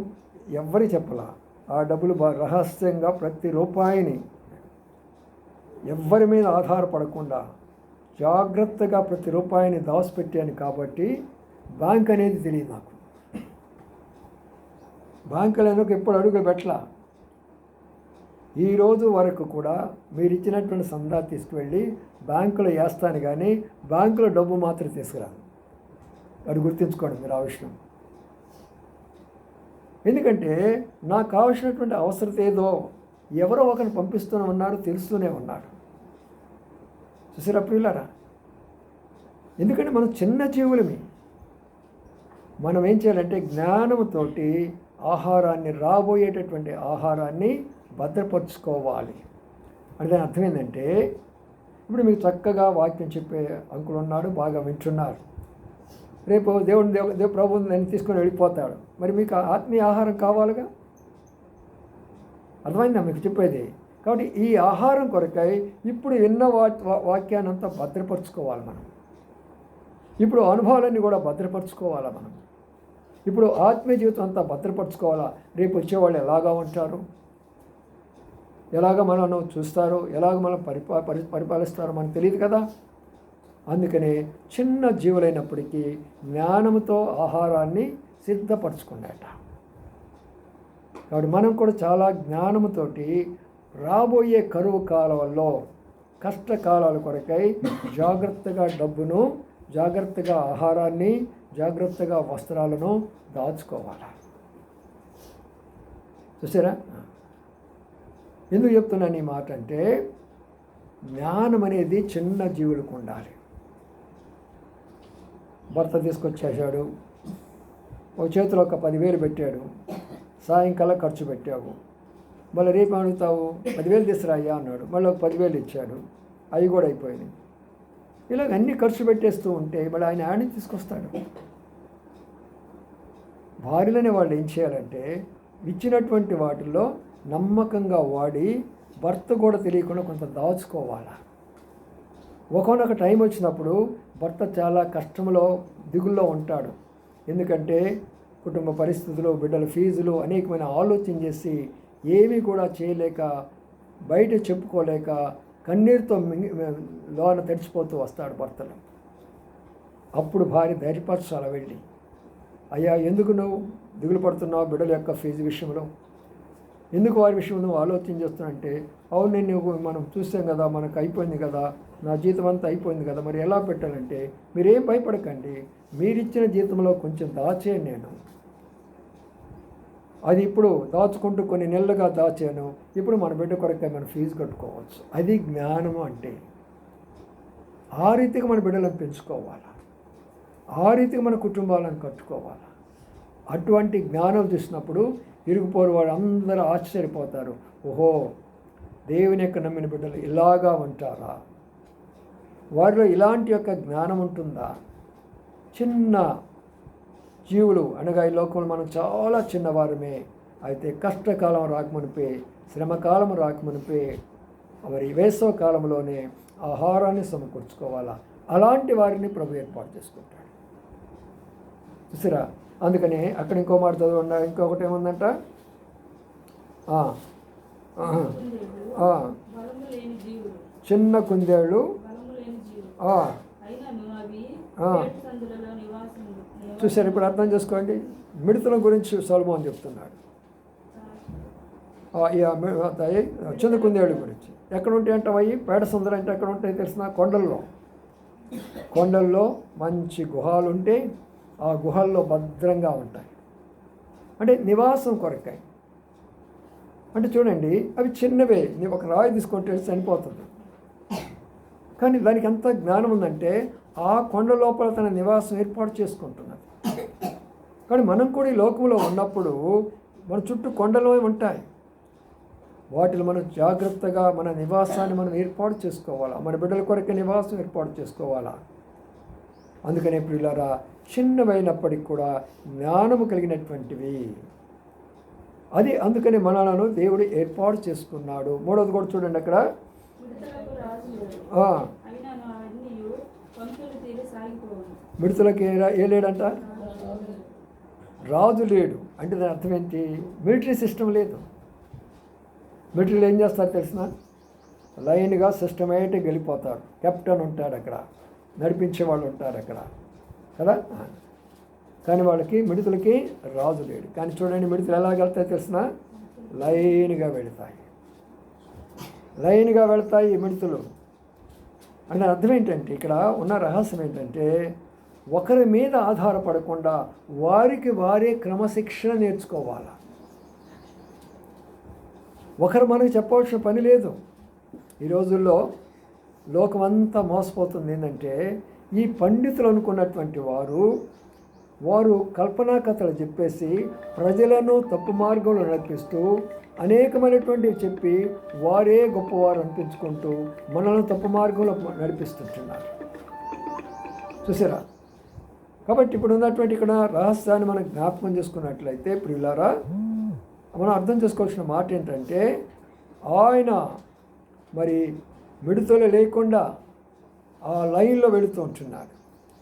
ఎవ్వరికి చెప్పలా. ఆ డబ్బులు రహస్యంగా ప్రతి రూపాయిని ఎవ్వరి మీద ఆధారపడకుండా జాగ్రత్తగా ప్రతి రూపాయిని దాచిపెట్టాను. కాబట్టి బ్యాంక్ అనేది తెలియదు నాకు. బ్యాంకులను ఎప్పుడు అడుగు పెట్టలా. ఈరోజు వరకు కూడా మీరు ఇచ్చినటువంటి సందా తీసుకువెళ్ళి బ్యాంకులో వేస్తాను, కానీ బ్యాంకులో డబ్బు మాత్రం తీసుకురాను. అది గుర్తుంచుకోండి మీరు ఆ విషయం. ఎందుకంటే నాకు కావాల్సినటువంటి అవసరం ఏదో ఎవరో ఒకరిని పంపిస్తూనే ఉన్నారు, తెలుస్తూనే ఉన్నాడు. చూసారా ప్రియులారా? ఎందుకంటే మనం చిన్న జీవులమే. మనం ఏం చేయాలంటే జ్ఞానంతోటి ఆహారాన్ని, రాబోయేటటువంటి ఆహారాన్ని భద్రపరుచుకోవాలి. అంటే దాని అర్థం ఏంటంటే, ఇప్పుడు మీకు చక్కగా వాక్యం చెప్పే అంకులు ఉన్నాడు, బాగా వింటున్నారు. రేపు దేవుడు ప్రభు నేను తీసుకొని వెళ్ళిపోతాడు. మరి మీకు ఆత్మీయ ఆహారం కావాలిగా. అర్థమైందా మీకు చెప్పేది? కాబట్టి ఈ ఆహారం కొరకై ఇప్పుడు విన్న వాక్యాన్ని అంతా భద్రపరుచుకోవాలి మనం. ఇప్పుడు అనుభవాలన్నీ కూడా భద్రపరుచుకోవాలా మనం. ఇప్పుడు ఆత్మీయ జీవితం అంతా భద్రపరుచుకోవాలా. రేపు వచ్చేవాళ్ళు ఎలాగా ఉంటారు, ఎలాగ మనల్ని చూస్తారో, ఎలాగ మనం పరిపాలిస్తారో మనకు తెలియదు కదా. అందుకనే చిన్న జీవులైనప్పటికీ జ్ఞానంతో ఆహారాన్ని సిద్ధపరచుకున్నాట. కాబట్టి మనం కూడా చాలా జ్ఞానంతోటి రాబోయే కరువు కాలంలో కష్టకాలాల కొరకై జాగ్రత్తగా డబ్బును, జాగ్రత్తగా ఆహారాన్ని, జాగ్రత్తగా వస్త్రాలను దాచుకోవాలి. చూసారా? ఎందుకు చెప్తున్నాను ఈ మాట అంటే, జ్ఞానం అనేది చిన్న జీవులకు ఉండాలి. భర్త తీసుకొచ్చేసాడు, ఒక చేతిలో ఒక 10,000 పెట్టాడు, సాయంకాలం ఖర్చు పెట్టావు, మళ్ళీ రేపు అడుగుతావు 10,000 తీసుకురాయ్యా అన్నాడు, మళ్ళీ ఒక 10,000 ఇచ్చాడు, అవి కూడా అయిపోయినాయి. ఇలాగ అన్నీ ఖర్చు పెట్టేస్తూ ఉంటే మళ్ళీ ఆయన ఆడిని తీసుకొస్తాడు. భార్యలనే వాళ్ళు ఏం చేయాలంటే ఇచ్చినటువంటి వాటిల్లో నమ్మకంగా వాడి భర్త కూడా తెలియకుండా కొంత దాచుకోవాలి. ఒకనొక టైం వచ్చినప్పుడు భర్త చాలా కష్టంలో, దిగుల్లో ఉంటాడు. ఎందుకంటే కుటుంబ పరిస్థితులు, బిడ్డల ఫీజులు, అనేకమైన ఆలోచన చేసి ఏమీ కూడా చేయలేక, బయట చెప్పుకోలేక, కన్నీరుతో లోన తడిచిపోతూ వస్తాడు భర్తలు. అప్పుడు భార్య ధైర్యపరచాలి వెళ్ళి, అయ్యా ఎందుకు నువ్వు దిగులు పడుతున్నావు బిడ్డల యొక్క ఫీజు విషయంలో, ఎందుకు వారి విషయంలో నువ్వు ఆలోచన చేస్తున్నావు అంటే, అవును నేను మనం చూసాం కదా, మనకు అయిపోయింది కదా, నా జీతం అంతా అయిపోయింది కదా, మరి ఎలా పెట్టాలంటే మీరేం భయపడకండి, మీరిచ్చిన జీతంలో కొంచెం దాచేయండి, నేను అది ఇప్పుడు దాచుకుంటూ కొన్ని నెలలుగా దాచాను, ఇప్పుడు మన బిడ్డ కొరకే మన ఫీజు కట్టుకోవచ్చు. అది జ్ఞానము అంటే. ఆ రీతిగా మన బిడ్డలను పెంచుకోవాలి, ఆ రీతిగా మన కుటుంబాలను కట్టుకోవాలి. అటువంటి జ్ఞానం చూసినప్పుడు ఇరుగుపోరు వాడు అందరూ ఆశ్చర్యపోతారు, ఓహో దేవుని యొక్క నమ్మిన బిడ్డలు ఇలాగా ఉంటారా, వారిలో ఇలాంటి యొక్క జ్ఞానం ఉంటుందా. చిన్న జీవులు అనగా ఈ లోకంలో మనం చాలా చిన్నవారమే, అయితే కష్టకాలం రాకమునిపే, శ్రమకాలం రాకమునిపే, మరి వేసవ కాలంలోనే ఆహారాన్ని సమకూర్చుకోవాలా. అలాంటి వారిని ప్రభు ఏర్పాటు చేసుకుంటాడు. చూసారా? అందుకనే అక్కడ ఇంకో మాట చదవండి, ఇంకొకటి ఏముందంట, చిన్న కుందేళ్ళు, చూసారు? ఇప్పుడు అర్థం చేసుకోండి. మిడతల గురించి సొలొమోను చెప్తున్నాడు, చిన్న కుందేళ్ళు గురించి. ఎక్కడ ఉంటాయి అంటే అవి పేడ సందులు అంటే ఎక్కడ ఉంటాయి తెలిసిన? కొండల్లో మంచి గుహాలు ఉంటే ఆ గుహల్లో భద్రంగా ఉంటాయి, అంటే నివాసం కొరకాయి. అంటే చూడండి, అవి చిన్నవే, నీవు ఒక రాయి తీసుకుంటే చనిపోతుంది, కానీ దానికి ఎంత జ్ఞానం ఉందంటే ఆ కొండ లోపల తన నివాసం ఏర్పాటు చేసుకుంటున్నది. కానీ మనం కూడా ఈ లోకంలో ఉన్నప్పుడు మన చుట్టూ కొండలు ఉంటాయి, వాటిలో మనం జాగ్రత్తగా మన నివాసాన్ని మనం ఏర్పాటు చేసుకోవాలా, మన బిడ్డల కొరకే నివాసం ఏర్పాటు చేసుకోవాలా. అందుకనే ప్రియులారా, చిన్నవైనప్పటికి కూడా జ్ఞానము కలిగినటువంటివి అది. అందుకని మనలను దేవుడు ఏర్పాటు చేసుకున్నాడు. మూడవది కూడా చూడండి అక్కడ, మిడతలకి ఏ లేడంట, రాజు లేడు. అంటే దాని అర్థం ఏంటి? మిలిటరీ సిస్టమ్ లేదు. మిలిటరీలో ఏం చేస్తారు తెలిసిన? లైన్గా సిస్టమేటిక్గా వెళ్ళిపోతారు. కెప్టెన్ ఉంటాడు అక్కడ, నడిపించే వాళ్ళు ఉంటారు అక్కడ కదా. కానీ వాళ్ళకి మిడతలకి రాజు లేడు. కానీ చూడండి, మిడతలు ఎలా వెళ్తాయి తెలిసిన? లైన్గా వెళతాయి, లైన్గా వెళతాయి మిడతలు. అంటే అర్థం ఏంటంటే, ఇక్కడ ఉన్న రహస్యం ఏంటంటే, ఒకరి మీద ఆధారపడకుండా వారికి వారే క్రమశిక్షణ నేర్చుకోవాలి. ఒకరు మనకు చెప్పవలసిన పని లేదు. ఈ రోజుల్లో లోకమంతా మోసపోతుంది ఏంటంటే, ఈ పండితులు అనుకున్నటువంటి వారు కల్పనా కథలు చెప్పేసి ప్రజలను తప్పు మార్గంలో నడిపిస్తూ అనేకమైనటువంటివి చెప్పి వారే గొప్పవారు అనిపించుకుంటూ మనల్ని తప్పు మార్గంలో నడిపిస్తుంటున్నారు. చూసారా? కాబట్టి ఇప్పుడు ఉన్నటువంటి ఇక్కడ రహస్యాన్ని మనం జ్ఞాపకం చేసుకున్నట్లయితే ప్రియులారా, మనం అర్థం చేసుకోవాల్సిన మాట ఏంటంటే, ఆయన మరి మిడతలు లేకుండా ఆ లైన్లో వెళుతూ ఉంటున్నాడు,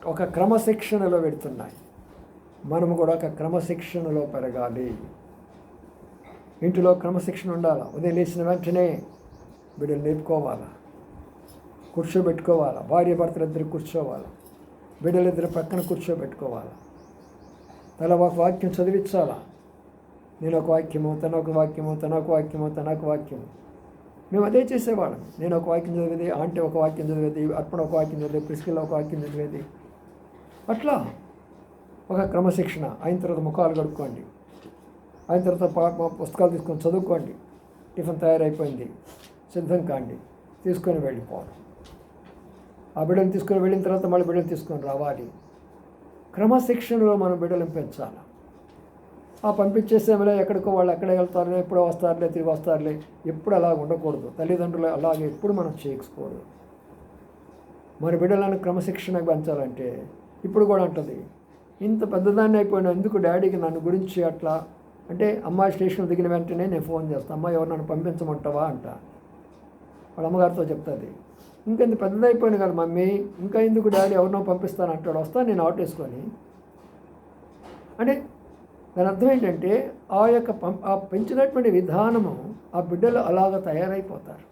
ఒక క్రమశిక్షణలో వెళుతున్నాయి. మనము కూడా ఒక క్రమశిక్షణలో పెరగాలి. ఇంటిలో క్రమశిక్షణ ఉండాలి. ఉదయం లేచిన వెంటనే బిడ్డలు నేర్పుకోవాలా, కూర్చోబెట్టుకోవాలా, భార్య భర్తలు ఇద్దరు కూర్చోవాలి, బిడ్డలిద్దరు పక్కన కూర్చోబెట్టుకోవాలి, తల ఒక వాక్యం చదివించాలా. నేను ఒక వాక్యము, తన ఒక వాక్యము, తన ఒక వాక్యము, తన ఒక వాక్యము. మేము అదే చేసేవాళ్ళం. నేను ఒక వాక్యం చదివేది, ఆంటీ ఒక వాక్యం చదివేది, అర్పణ ఒక వాక్యం చదివేది, ప్రిస్కిల్ ఒక వాక్యం చదివేది. అట్లా ఒక క్రమశిక్షణ. అయిన తర్వాత ముఖాలు కడుక్కోండి, అయిన తర్వాత పుస్తకాలు తీసుకొని చదువుకోండి, టిఫిన్ తయారైపోయింది, సిద్ధం కాండి, తీసుకొని వెళ్ళిపోవాలి. ఆ బిడ్డను తీసుకొని వెళ్ళిన తర్వాత మళ్ళీ బిడ్డను తీసుకొని రావాలి. క్రమశిక్షణలో మనం బిడ్డలను పెంచాలి. పంపించేసేమలే, ఎక్కడికో వాళ్ళు ఎక్కడ వెళ్తారులే, ఎప్పుడో వస్తారులే, తిరిగి వస్తారులే, ఎప్పుడు అలా ఉండకూడదు. తల్లిదండ్రులు అలాగే ఎప్పుడు మనం చేయకూడదు. మన బిడ్డలను క్రమశిక్షణకు పెంచాలంటే ఇప్పుడు కూడా అంటుంది, ఇంత పెద్దదాన్ని అయిపోయినా ఎందుకు డాడీకి నన్ను గురించి అట్లా అంటే, అమ్మాయి స్టేషన్లో దిగిన వెంటనే నేను ఫోన్ చేస్తాను, అమ్మాయి ఎవరు నన్ను పంపించమంటావా అంట. వాళ్ళ అమ్మగారితో చెప్తుంది, ఇంకా ఇంత పెద్దదైపోయింది కదా మమ్మీ, ఇంకా ఎందుకు డాడీ ఎవరినో పంపిస్తాను అంటాడు. వస్తాను నేను ఆటో వేసుకొని అంటే దాని అర్థం ఏంటంటే ఆ పెంచినటువంటి విధానము ఆ బిడ్డలు అలాగ తయారైపోతారు.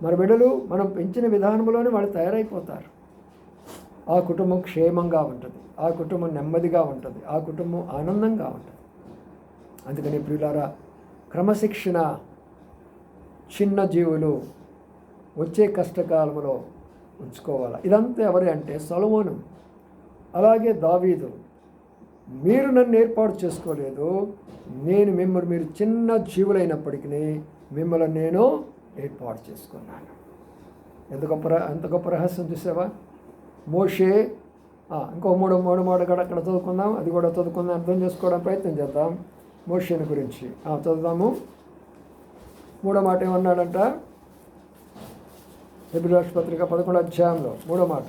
మన బిడ్డలు మనం పెంచిన విధానంలోనే వాళ్ళు తయారైపోతారు. ఆ కుటుంబం క్షేమంగా ఉంటుంది, ఆ కుటుంబం నెమ్మదిగా ఉంటుంది, ఆ కుటుంబం ఆనందంగా ఉంటుంది. అందుకని ప్రియులారా, క్రమశిక్షణ చిన్న జీవులు వచ్చే కష్టకాలంలో ఉంచుకోవాలి. ఇదంతా ఎవరి అంటే సొలొమోను, అలాగే దావీదు. మీరు నన్ను ఏర్పాటు చేసుకోలేదు, మీరు చిన్న జీవులైనప్పటికీ మిమ్మల్ని నేను ఏర్పాటు చేసుకున్నాను. ఎంత గొప్ప రహస్యం చూసావా. మోషే ఇంకో మూడో మాట కూడా అక్కడ చదువుకుందాం, అది కూడా చదువుకుందాం, అర్థం చేసుకోవడం ప్రయత్నం చేద్దాం. మోషేని గురించి చదువుదాము. మూడో మాట ఏమన్నాడంట, హెబ్రీ పత్రిక 11వ అధ్యాయంలో 3వ మాట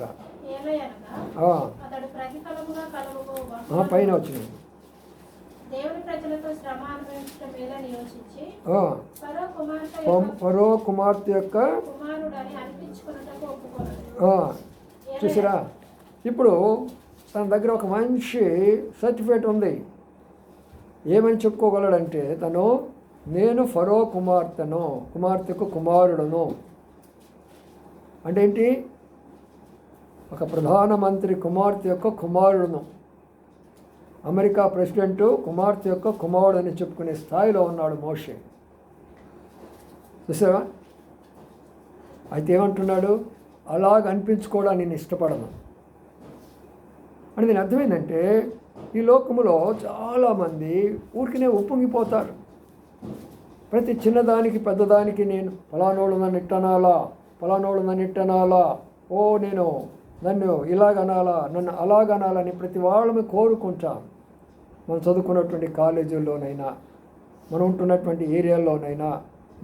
పైన వచ్చింది. ఫరో కుమార్తె యొక్క చూసిరా, ఇప్పుడు తన దగ్గర ఒక మంచి సర్టిఫికేట్ ఉంది. ఏమని చెప్పుకోగలడంటే, నేను ఫరో కుమార్తెకు కుమారుడును. అంటే ఏంటి? ఒక ప్రధానమంత్రి కుమార్తె యొక్క కుమారుడును, అమెరికా ప్రెసిడెంటు కుమార్తె యొక్క కుమారుడు అని చెప్పుకునే స్థాయిలో ఉన్నాడు మోషే. చూసావా? అయితే ఏమంటున్నాడు, అలాగ అనిపించుకోవడానికి నేను ఇష్టపడను అని. దీని అర్థం ఏంటంటే, ఈ లోకములో చాలామంది ఊరికినే ఉప్పొంగిపోతారు. ప్రతి చిన్నదానికి పెద్దదానికి నేను ఫలానోడు నన్ను ఇట్టనాలా, నేను నన్ను ఇలాగనాలా, నన్ను అలాగనాలని ప్రతి వాళ్ళని కోరుకుంటాం. మనం చదువుకున్నటువంటి కాలేజీల్లోనైనా, మనం ఉంటున్నటువంటి ఏరియాల్లోనైనా,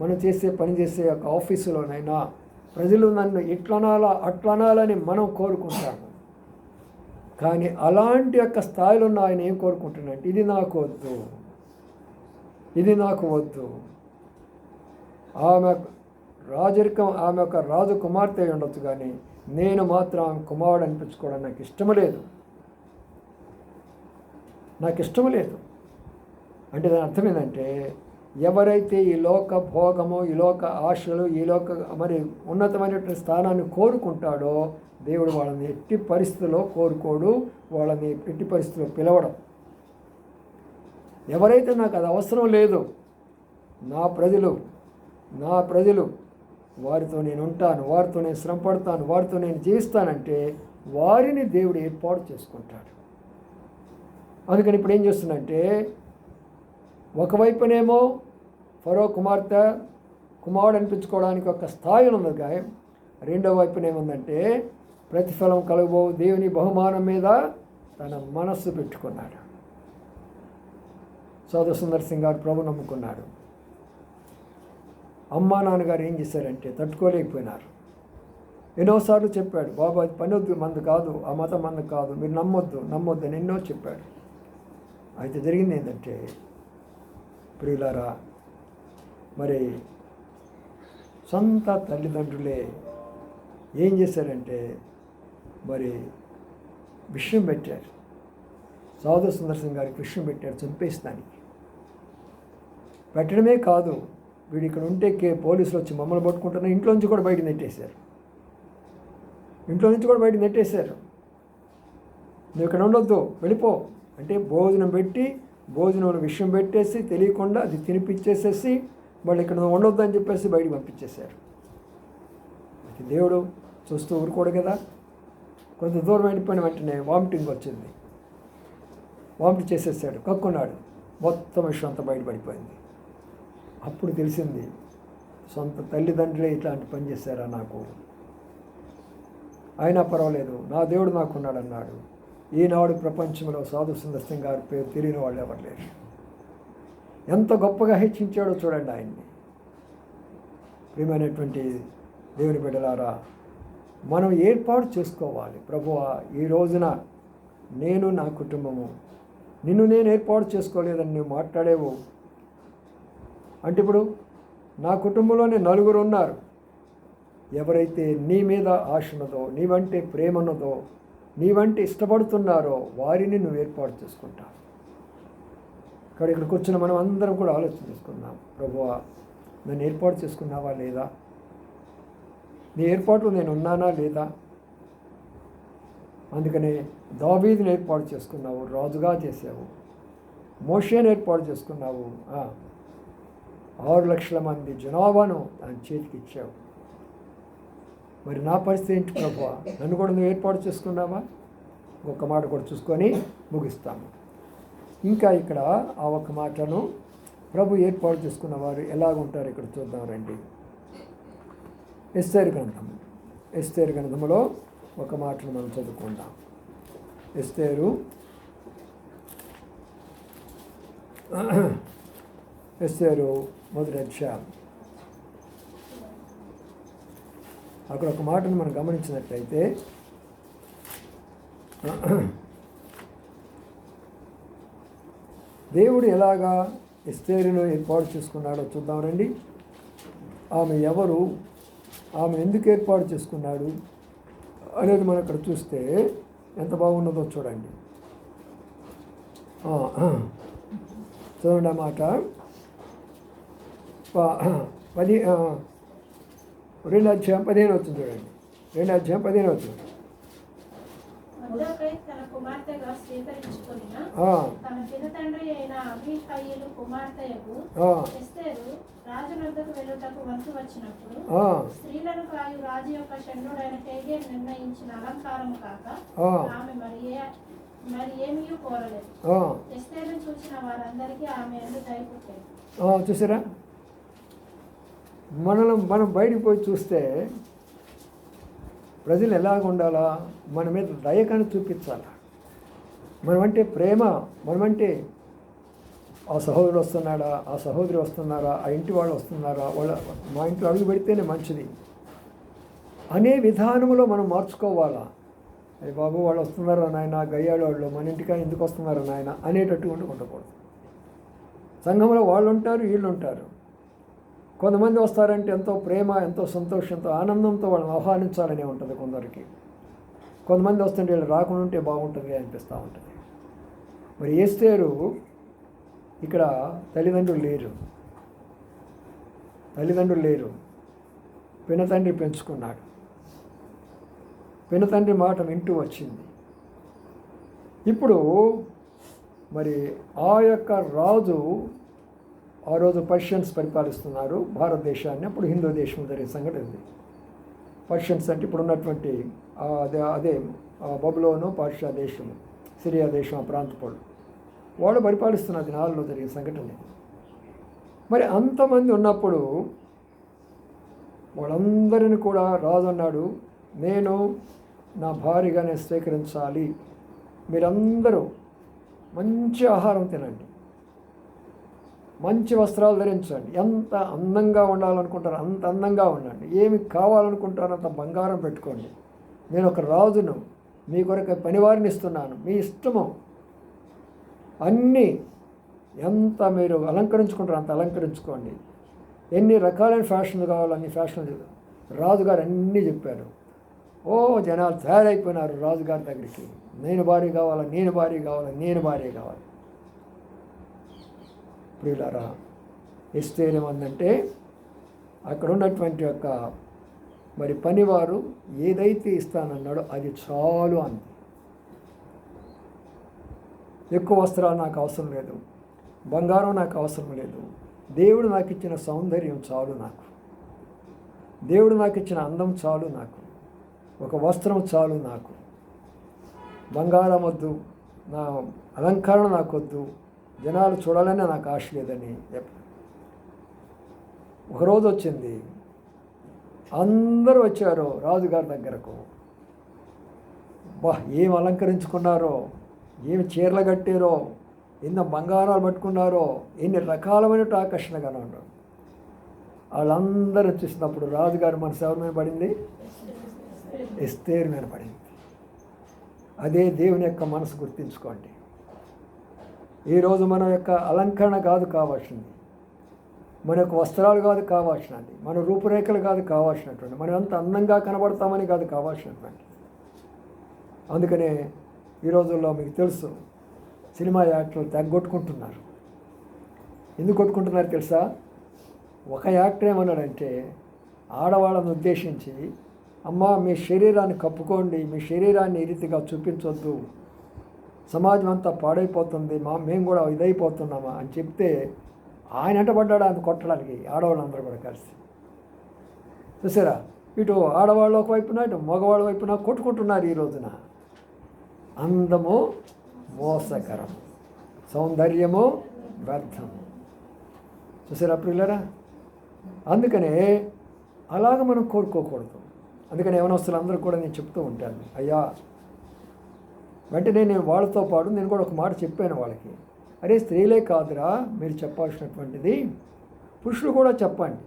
మనం పనిచేసే ఒక ఆఫీసులోనైనా ప్రజలు నన్ను ఇట్లనాలా అట్లనాలని మనం కోరుకుంటాము. కానీ అలాంటి యొక్క స్థాయిలో ఉన్న ఆయన ఏం కోరుకుంటున్నాడంటే, ఇది నాకు వద్దు. ఆమె యొక్క రాజు కుమార్తె ఉండొచ్చు, కానీ నేను మాత్రం ఆమె కుమారుడు అనిపించుకోవడం నాకు ఇష్టం లేదు. అంటే దాని అర్థం ఏంటంటే, ఎవరైతే ఈ లోక భోగము, ఈ లోక ఆశలు, ఈ లోక ఉన్నతమైనటువంటి స్థానాన్ని కోరుకుంటాడో, దేవుడు వాళ్ళని ఎట్టి పరిస్థితుల్లో కోరుకోడు, వాళ్ళని ఎట్టి పరిస్థితుల్లో పిలవడం. ఎవరైతే నాకు అది అవసరం లేదు, నా ప్రజలు వారితో నేను ఉంటాను, వారితో నేను శ్రమ పడతాను, వారితో నేను జీవిస్తానంటే వారిని దేవుడు ఏర్పాటు చేసుకుంటాడు. అందుకని ఇప్పుడు ఏం చేస్తుందంటే, ఒకవైపునేమో ఫరో కుమారుడు అనిపించుకోవడానికి ఒక స్థాయి ఉన్నది, కానీ రెండో వైపున ఏముందంటే, ప్రతిఫలం కలుగబో దేవుని బహుమానం మీద తన మనస్సు పెట్టుకున్నాడు. సోదర సుందర్ సింగ్ గారు ప్రభు నమ్ముకున్నాడు. అమ్మా నాన్నగారు ఏం చేశారంటే తట్టుకోలేకపోయినారు. ఎన్నోసార్లు చెప్పాడు, బాబు అది పనొద్దు, మందు కాదు, ఆ మతం మందు కాదు, మీరు నమ్మొద్దు అని ఎన్నో చెప్పాడు. అయితే జరిగింది ఏంటంటే, ప్రియులారా, మరి సొంత తల్లిదండ్రులే ఏం చేశారంటే మరి విషయం పెట్టారు. సోదర సుందర్ సింగ్ గారికి విషయం పెట్టారు చంపేస్తానికి. పెట్టడమే కాదు, వీడు ఇక్కడ ఉంటే పోలీసులు వచ్చి మమ్మల్ని పట్టుకుంటున్నారు, ఇంట్లోంచి కూడా బయట నెట్టేశారు. ఇంట్లో నుంచి కూడా బయట నెట్టేశారు. నువ్వు ఇక్కడ ఉండొద్దు, వెళ్ళిపో అంటే భోజనం పెట్టి భోజనం విషయం పెట్టేసి తెలియకుండా అది తినిపించేసేసి వాళ్ళు ఇక్కడ నువ్వు ఉండొద్దు అని చెప్పేసి బయటకు పంపించేశారు. దేవుడు చూస్తూ ఊరుకోడు కదా. కొంత దూరం వెళ్ళిపోయిన వెంటనే వామిటింగ్ వచ్చింది, వామిట్ చేసేసాడు, కక్కున్నాడు, మొత్తం విషయం అంతా బయటపడిపోయింది. అప్పుడు తెలిసింది సొంత తల్లిదండ్రులే ఇట్లాంటి పని చేశారా నాకు, అయినా పర్వాలేదు నా దేవుడు నాకున్నాడు అన్నాడు. ఈనాడు ప్రపంచంలో సాధు సుందర్ సింగ్ గారి పేరు తెలియని వాళ్ళు ఎవరు లేరు. ఎంత గొప్పగా హెచ్చించాడో చూడండి ఆయన్ని. ప్రియమైనటువంటి దేవుని బిడ్డలారా, మనం ఏర్పాటు చేసుకోవాలి. ప్రభువా, ఈ రోజున నేను నా కుటుంబము నిన్ను నేను ఏర్పాటు చేసుకోలేదని నువ్వు మాట్లాడేవు అంటే ఇప్పుడు నా కుటుంబంలోనే 4 ఉన్నారు. ఎవరైతే నీ మీద ఆశ ఉన్నదో, నీవంటే ప్రేమ ఉన్నదో, నీవంటే ఇష్టపడుతున్నారో వారిని నువ్వు ఏర్పాటు చేసుకుంటావు. ఇక్కడ ఇక్కడికి వచ్చిన మనం అందరం కూడా ఆలోచన చేసుకున్నాం. ప్రభువా, నన్ను ఏర్పాటు చేసుకున్నావా లేదా? నీ ఏర్పాట్లు నేను ఉన్నానా లేదా? అందుకనే దావీదుని ఏర్పాటు చేసుకున్నావు, రాజుగా చేసావు. మోషేని ఏర్పాటు చేసుకున్నావు, 6 లక్షల మంది జనాభాను ఆయన చేతికి ఇచ్చావు. మరి నా పరిస్థితి ఏంటి ప్రభువా? నన్ను కూడా నువ్వు ఏర్పాటు చేసుకున్నావా? ఒక మాట కూడా చూసుకొని ముగిస్తాము. ఇంకా ఇక్కడ ఆ ఒక్క మాటను ప్రభు ఏర్పాటు చేసుకున్న వారు ఎలాగుంటారు ఇక్కడ చూద్దాం రండి. ఎస్తేరు గ్రంథంలో ఒక మాటను మనం చదువుకుందాం. ఎస్తేరు మొదటి అధ్యాయం. అక్కడ ఒక మాటను మనం గమనించినట్లయితే దేవుడు ఎలాగా ఎస్తేరును ఏర్పాటు చేసుకున్నాడో చూద్దాం రండి. ఆమె ఎవరు, ఆమె ఎందుకు ఏర్పాటు చేసుకున్నాడు అనేది మనం ఇక్కడ చూస్తే ఎంత బాగున్నదో చూడండి. చూడండి ఆ మాట 2 అధ్యాయం 15 వచ్చింది చూడండి. 2 అధ్యాయం 15 వచ్చింది. తన కుమార్తెగా స్వీకరించుకొనిన తన పినతండ్రి అయిన అబీహయీలు కుమార్తెయగు ఎస్తేరు రాజు వద్దకు వెళ్ళుటకు వంతు వచ్చినప్పుడు స్త్రీలను కాయు రాజు యొక్క షండుడైన హేగే నిర్ణయించిన అలంకారము కాక ఆమె మరి ఏమీ కోరలేదు. ఎస్తేరును చూసిన వారందరికీ ఆమె ఎందు దయ పుట్టేది. చూసారా, మనం బయటికి పోయి చూస్తే ప్రజలు ఎలాగ ఉండాలా, మన మీద దయకని చూపించాలా. మనమంటే ప్రేమ, మనమంటే ఆ సహోదరుడు వస్తున్నాడా, ఆ సహోదరి వస్తున్నారా, ఆ ఇంటి వాళ్ళు వస్తున్నారా, మా ఇంట్లో అడుగు పెడితేనే మంచిది అనే విధానంలో మనం మార్చుకోవాలా. అయ్యి బాబు వాళ్ళు వస్తున్నారా నాయన, గయ్యాడు వాళ్ళు మన ఇంటికి ఎందుకు వస్తున్నారా నాయన అనేటట్టు ఉండకూడదు. సంఘంలో వాళ్ళు ఉంటారు, వీళ్ళు ఉంటారు. కొంతమంది వస్తారంటే ఎంతో ప్రేమ, ఎంతో సంతోషంతో, ఆనందంతో వాళ్ళని ఆహ్వానించాలనే ఉంటుంది కొందరికి. కొంతమంది వస్తుంటే వీళ్ళు రాకుండా ఉంటే బాగుంటుంది అనిపిస్తూ ఉంటుంది. మరి ఎస్తేరు ఇక్కడ తల్లిదండ్రులు లేరు, పినతండ్రి పెంచుకున్నాడు. పినతండ్రి మాట వింటూ వచ్చింది. ఇప్పుడు మరి ఆ యొక్క రాజు, ఆ రోజు పర్షియన్స్ పరిపాలిస్తున్నారు భారతదేశాన్ని. అప్పుడు హిందూ దేశం జరిగే సంఘటన ఇది. పర్షియన్స్ అంటే ఇప్పుడు ఉన్నటువంటి అదే బబులోను, పర్షియా దేశము, సిరియా దేశం, ఆ ప్రాంతపోళ్ళు వాళ్ళు పరిపాలిస్తున్న దినాల్లో జరిగే సంఘటన. మరి అంతమంది ఉన్నప్పుడు వాళ్ళందరిని కూడా రాజు అన్నాడు, నేను నా భార్యగానే స్వీకరించాలి, మీరందరూ మంచి ఆహారం తినండి, మంచి వస్త్రాలు ధరించండి, ఎంత అందంగా ఉండాలనుకుంటారో అంత అందంగా ఉండండి, ఏమి కావాలనుకుంటారో అంత బంగారం పెట్టుకోండి, నేను ఒక రాజును, మీ కొరకు పనివారిని ఇస్తున్నాను, మీ ఇష్టము, అన్నీ ఎంత మీరు అలంకరించుకుంటారో అంత అలంకరించుకోండి, ఎన్ని రకాలైన ఫ్యాషన్లు కావాలో అన్ని ఫ్యాషన్లు రాజుగారు అన్నీ చెప్పారు. జనాలు తయారైపోయినారు రాజుగారి దగ్గరికి, నేను భార్య కావాలి, నేను భార్య కావాలి, నేను భార్య కావాలి. ప్రియులారా, ఎస్తేరు ఏమందంటే అక్కడ ఉన్నటువంటి యొక్క మరి పనివారు ఏదైతే ఇస్తానన్నాడో అది చాలు అంది. ఎక్కువ వస్త్రాలు నాకు అవసరం లేదు, బంగారం నాకు అవసరం లేదు, దేవుడు నాకు ఇచ్చిన సౌందర్యం చాలు నాకు, దేవుడు నాకు ఇచ్చిన అందం చాలు నాకు, ఒక వస్త్రం చాలు నాకు, బంగారం వద్దు, నా అలంకరణ నాకు వద్దు, జనాలు చూడాలనే నాకు ఆశ లేదని చెప్పాను. ఒకరోజు వచ్చింది, అందరూ వచ్చారు రాజుగారి దగ్గరకు. ఏం అలంకరించుకున్నారో, ఏమి చీరలు కట్టారో, ఎన్నో బంగారాలు పట్టుకున్నారో, ఎన్ని రకాలమైన ఆకర్షణగా ఉన్నారు. వాళ్ళందరూ చూసినప్పుడు రాజుగారి మనసు ఎవరి మీద పడింది? ఎస్తేరు మీద పడింది. అదే దేవుని యొక్క మనసు, గుర్తించుకోండి. ఈరోజు మన యొక్క అలంకరణ కాదు కావాల్సింది, మన యొక్క వస్త్రాలు కాదు కావాల్సినది, మన రూపురేఖలు కాదు కావాల్సినటువంటి, మనం ఎంత అందంగా కనబడతామని కాదు కావాల్సినటువంటి. అందుకనే ఈ రోజుల్లో మీకు తెలుసు, సినిమా యాక్టర్లు తెగొట్టుకుంటున్నారు. ఎందుకు కొట్టుకుంటున్నారు తెలుసా? ఒక యాక్టర్ ఏమన్నాడంటే, ఆడవాళ్ళను ఉద్దేశించి, అమ్మ మీ శరీరాన్ని కప్పుకోండి, మీ శరీరాన్ని ఈ రీతిగా చూపించొద్దు, సమాజం అంతా పాడైపోతుంది, మేము కూడా ఇదైపోతున్నామా అని చెప్తే ఆయన అంటపడ్డాడు అది కొట్టడానికి, ఆడవాళ్ళందరూ కూడా కలిసి. చూసారా, ఇటు ఆడవాళ్ళ వైపున ఇటు మగవాళ్ళ వైపున కొట్టుకుంటున్నారు. ఈ రోజున అందము మోసకరం, సౌందర్యము వ్యర్థము. చూసారా ప్రియులరా? అందుకనే అలాగ మనం కోరుకోకూడదు. అందుకని యవనస్తులు అందరూ కూడా నేను చెప్తూ ఉంటాను, అయ్యా వెంటనే నేను వాళ్ళతో పాటు నేను కూడా ఒక మాట చెప్పాను వాళ్ళకి, అరే స్త్రీలే కాదురా మీరు చెప్పాల్సినటువంటిది, పురుషులు కూడా చెప్పండి.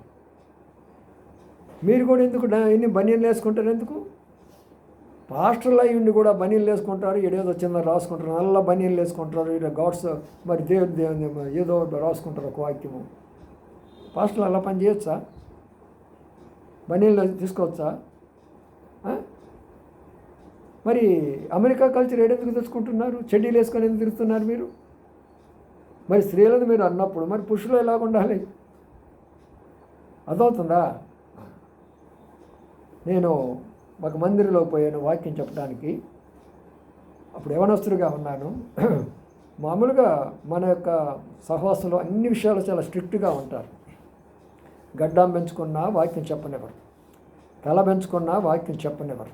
మీరు కూడా ఎందుకు ఎన్ని బనీన్లు వేసుకుంటారు? ఎందుకు? పాస్టర్లు అయ్యి ఉండి కూడా బనీన్లు వేసుకుంటారు, ఏడేదో చిన్న రాసుకుంటారు, నల్ల బనీన్లు వేసుకుంటారు, ఇలా గాడ్స్ మరి దేవుని ఏదో రాసుకుంటారు ఒక వాక్యము. పాస్టర్లు అలా పని చేయొచ్చా? బనీన్లు తీసుకోవచ్చా? మరి అమెరికా కల్చర్ ఏడెందుకు తెచ్చుకుంటున్నారు? చెడ్డీలు వేసుకొని ఎందుకు తిరుగుతున్నారు మీరు? మరి స్త్రీలను మీరు అన్నప్పుడు మరి పురుషులు ఎలాగ ఉండాలి? అదవుతుందా? నేను ఒక మందిరంలో పోయాను వాక్యం చెప్పడానికి. అప్పుడు యవనస్తుడిగా ఉన్నాను. మామూలుగా మన యొక్క సహవాసంలో అన్ని విషయాలు చాలా స్ట్రిక్ట్గా ఉంటారు. గడ్డం పెంచుకున్నా వాక్యం చెప్పనివ్వరు, తల పెంచుకున్నా వాక్యం చెప్పనివ్వరు.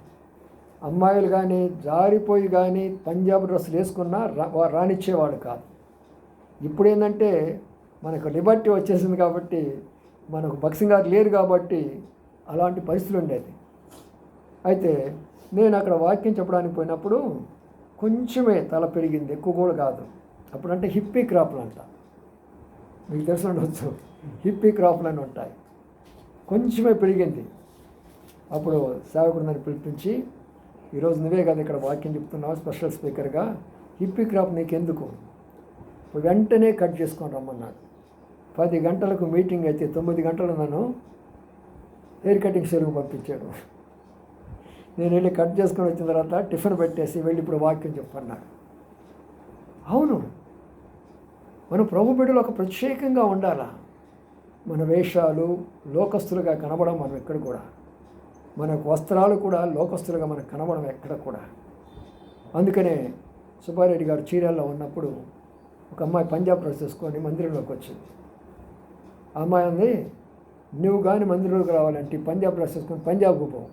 అమ్మాయిలు కానీ జారిపోయి కానీ పంజాబ్ డ్రెస్సులు వేసుకున్నా రానిచ్చేవాడు కాదు. ఇప్పుడు ఏంటంటే మనకు లిబర్టీ వచ్చేసింది కాబట్టి, మనకు బక్సింగ్ గారు లేరు కాబట్టి అలాంటి పరిస్థితులు ఉండేది. అయితే నేను అక్కడ వాక్యం చెప్పడానికి పోయినప్పుడు కొంచెమే తల పెరిగింది, ఎక్కువ కూడా కాదు. అప్పుడంటే హిప్పీ క్రాప్లు అంట, మీకు తెలిసి ఉండవచ్చు, హిప్పీ క్రాప్లు అని ఉంటాయి. కొంచెమే పెరిగింది. అప్పుడు సేవకుడు నన్ను పిలిపించి, ఈరోజు నువ్వే కదా ఇక్కడ వాక్యం చెప్తున్నావు స్పెషల్ స్పీకర్గా, హిప్పీ క్రాప్ నీకెందుకు, వెంటనే కట్ చేసుకొని రమ్మన్నాడు. 10 గంటలకు మీటింగ్ అయితే 9 గంటలు నన్ను హెయిర్ కటింగ్ సెలవు పంపించాడు. నేను వెళ్ళి కట్ చేసుకొని వచ్చిన తర్వాత టిఫిన్ పెట్టేసి వెళ్ళి ఇప్పుడు వాక్యం చెప్పన్నాడు. అవును, మన ప్రభు బిడ్డలు ఒక ప్రత్యేకంగా ఉండాలా. మన వేషాలు లోకస్తులుగా కనబడం మనం ఎక్కడ కూడా, మన వస్త్రాలు కూడా లోకస్తులుగా మనకు కనబడం ఎక్కడ కూడా. అందుకనే సుబ్బారెడ్డి గారు చీరాల్లో ఉన్నప్పుడు ఒక అమ్మాయి పంజాబ్ డ్రెస్ వేసుకొని మందిరంలోకి వచ్చింది. ఆ అమ్మాయి అంది, నువ్వు కానీ మందిరంలోకి రావాలంటే పంజాబ్ డ్రెస్ వేసుకొని పంజాబ్కు పోవు,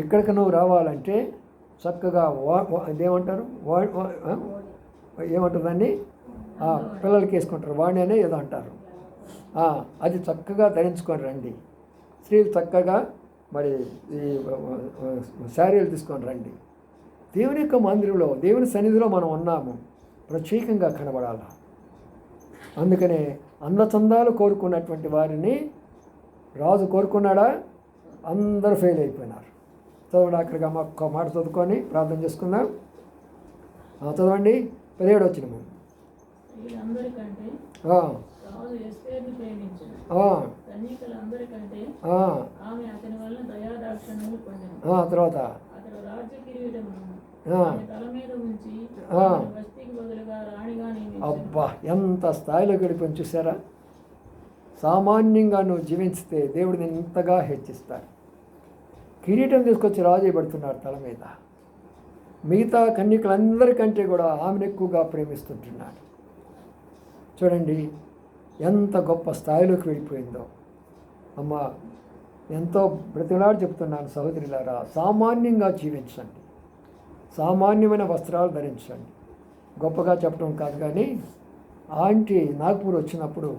ఇక్కడికి నువ్వు రావాలంటే చక్కగా అదేమంటారు ఏమంటారు దాన్ని పిల్లలకి వేసుకుంటారు వాణి అనే ఏదో అంటారు, అది చక్కగా ధరించుకొని రండి. స్త్రీలు చక్కగా మరి ఈ శారీలు తీసుకొని రండి. దేవుని యొక్క మందిరంలో దేవుని సన్నిధిలో మనం ఉన్నాము, ప్రత్యేకంగా కనబడాలి. అందుకనే అందచందాలు కోరుకున్నటువంటి వారిని రాజు కోరుకున్నాడా? అందరూ ఫెయిల్ అయిపోయినారు. చదవండి, అక్కడికి ఒక్క మాట చదువుకొని ప్రార్థన చేసుకుందాం. చదవండి 17 వచ్చిన తర్వాత అబ్బా ఎంత స్థాయిలో గడిపని చూసారా? సామాన్యంగా నువ్వు జీవించితే దేవుడు నేను ఇంతగా హెచ్చిస్తాడు. కిరీటం తీసుకొచ్చి రాజు పెడుతున్నారు తల మీద. మిగతా కన్యకులందరికంటే కూడా ఆమెను ఎక్కువగా ప్రేమిస్తుంటున్నాడు. చూడండి ఎంత గొప్ప స్థాయిలోకి వెళ్ళిపోయిందో. అమ్మ, ఎంతో బ్రతిలాడి చెప్తున్నాను సహోదరులారా, సామాన్యంగా జీవించండి, సామాన్యమైన వస్త్రాలు ధరించండి. గొప్పగా చెప్పడం కాదు, కానీ ఆంటీ నాగ్పూర్ వచ్చినప్పుడు,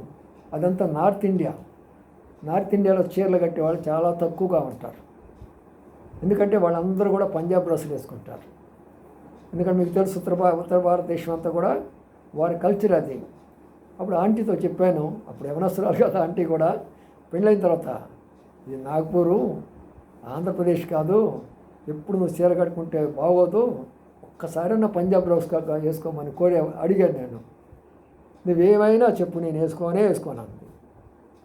అదంతా నార్త్ ఇండియాలో చీరలు కట్టేవాళ్ళు చాలా తక్కువగా ఉంటారు. ఎందుకంటే వాళ్ళందరూ కూడా పంజాబ్ డ్రెస్సులు వేసుకుంటారు. ఎందుకంటే మీకు తెలుసు, ఉత్తర భారతదేశం అంతా కూడా వారి కల్చర్ అది. అప్పుడు ఆంటీతో చెప్పాను, అప్పుడు యవనస్తురాలు కదా ఆంటీ కూడా, పెళ్ళైన తర్వాత, ఇది నాగ్పూరు ఆంధ్రప్రదేశ్ కాదు, ఎప్పుడు నువ్వు చీర కట్టుకుంటే బాగోదు, ఒక్కసారైనా పంజాబ్ డ్రెస్ వేసుకోమని అడిగాను నేను. నువ్వేమైనా చెప్పు, నేను వేసుకోను.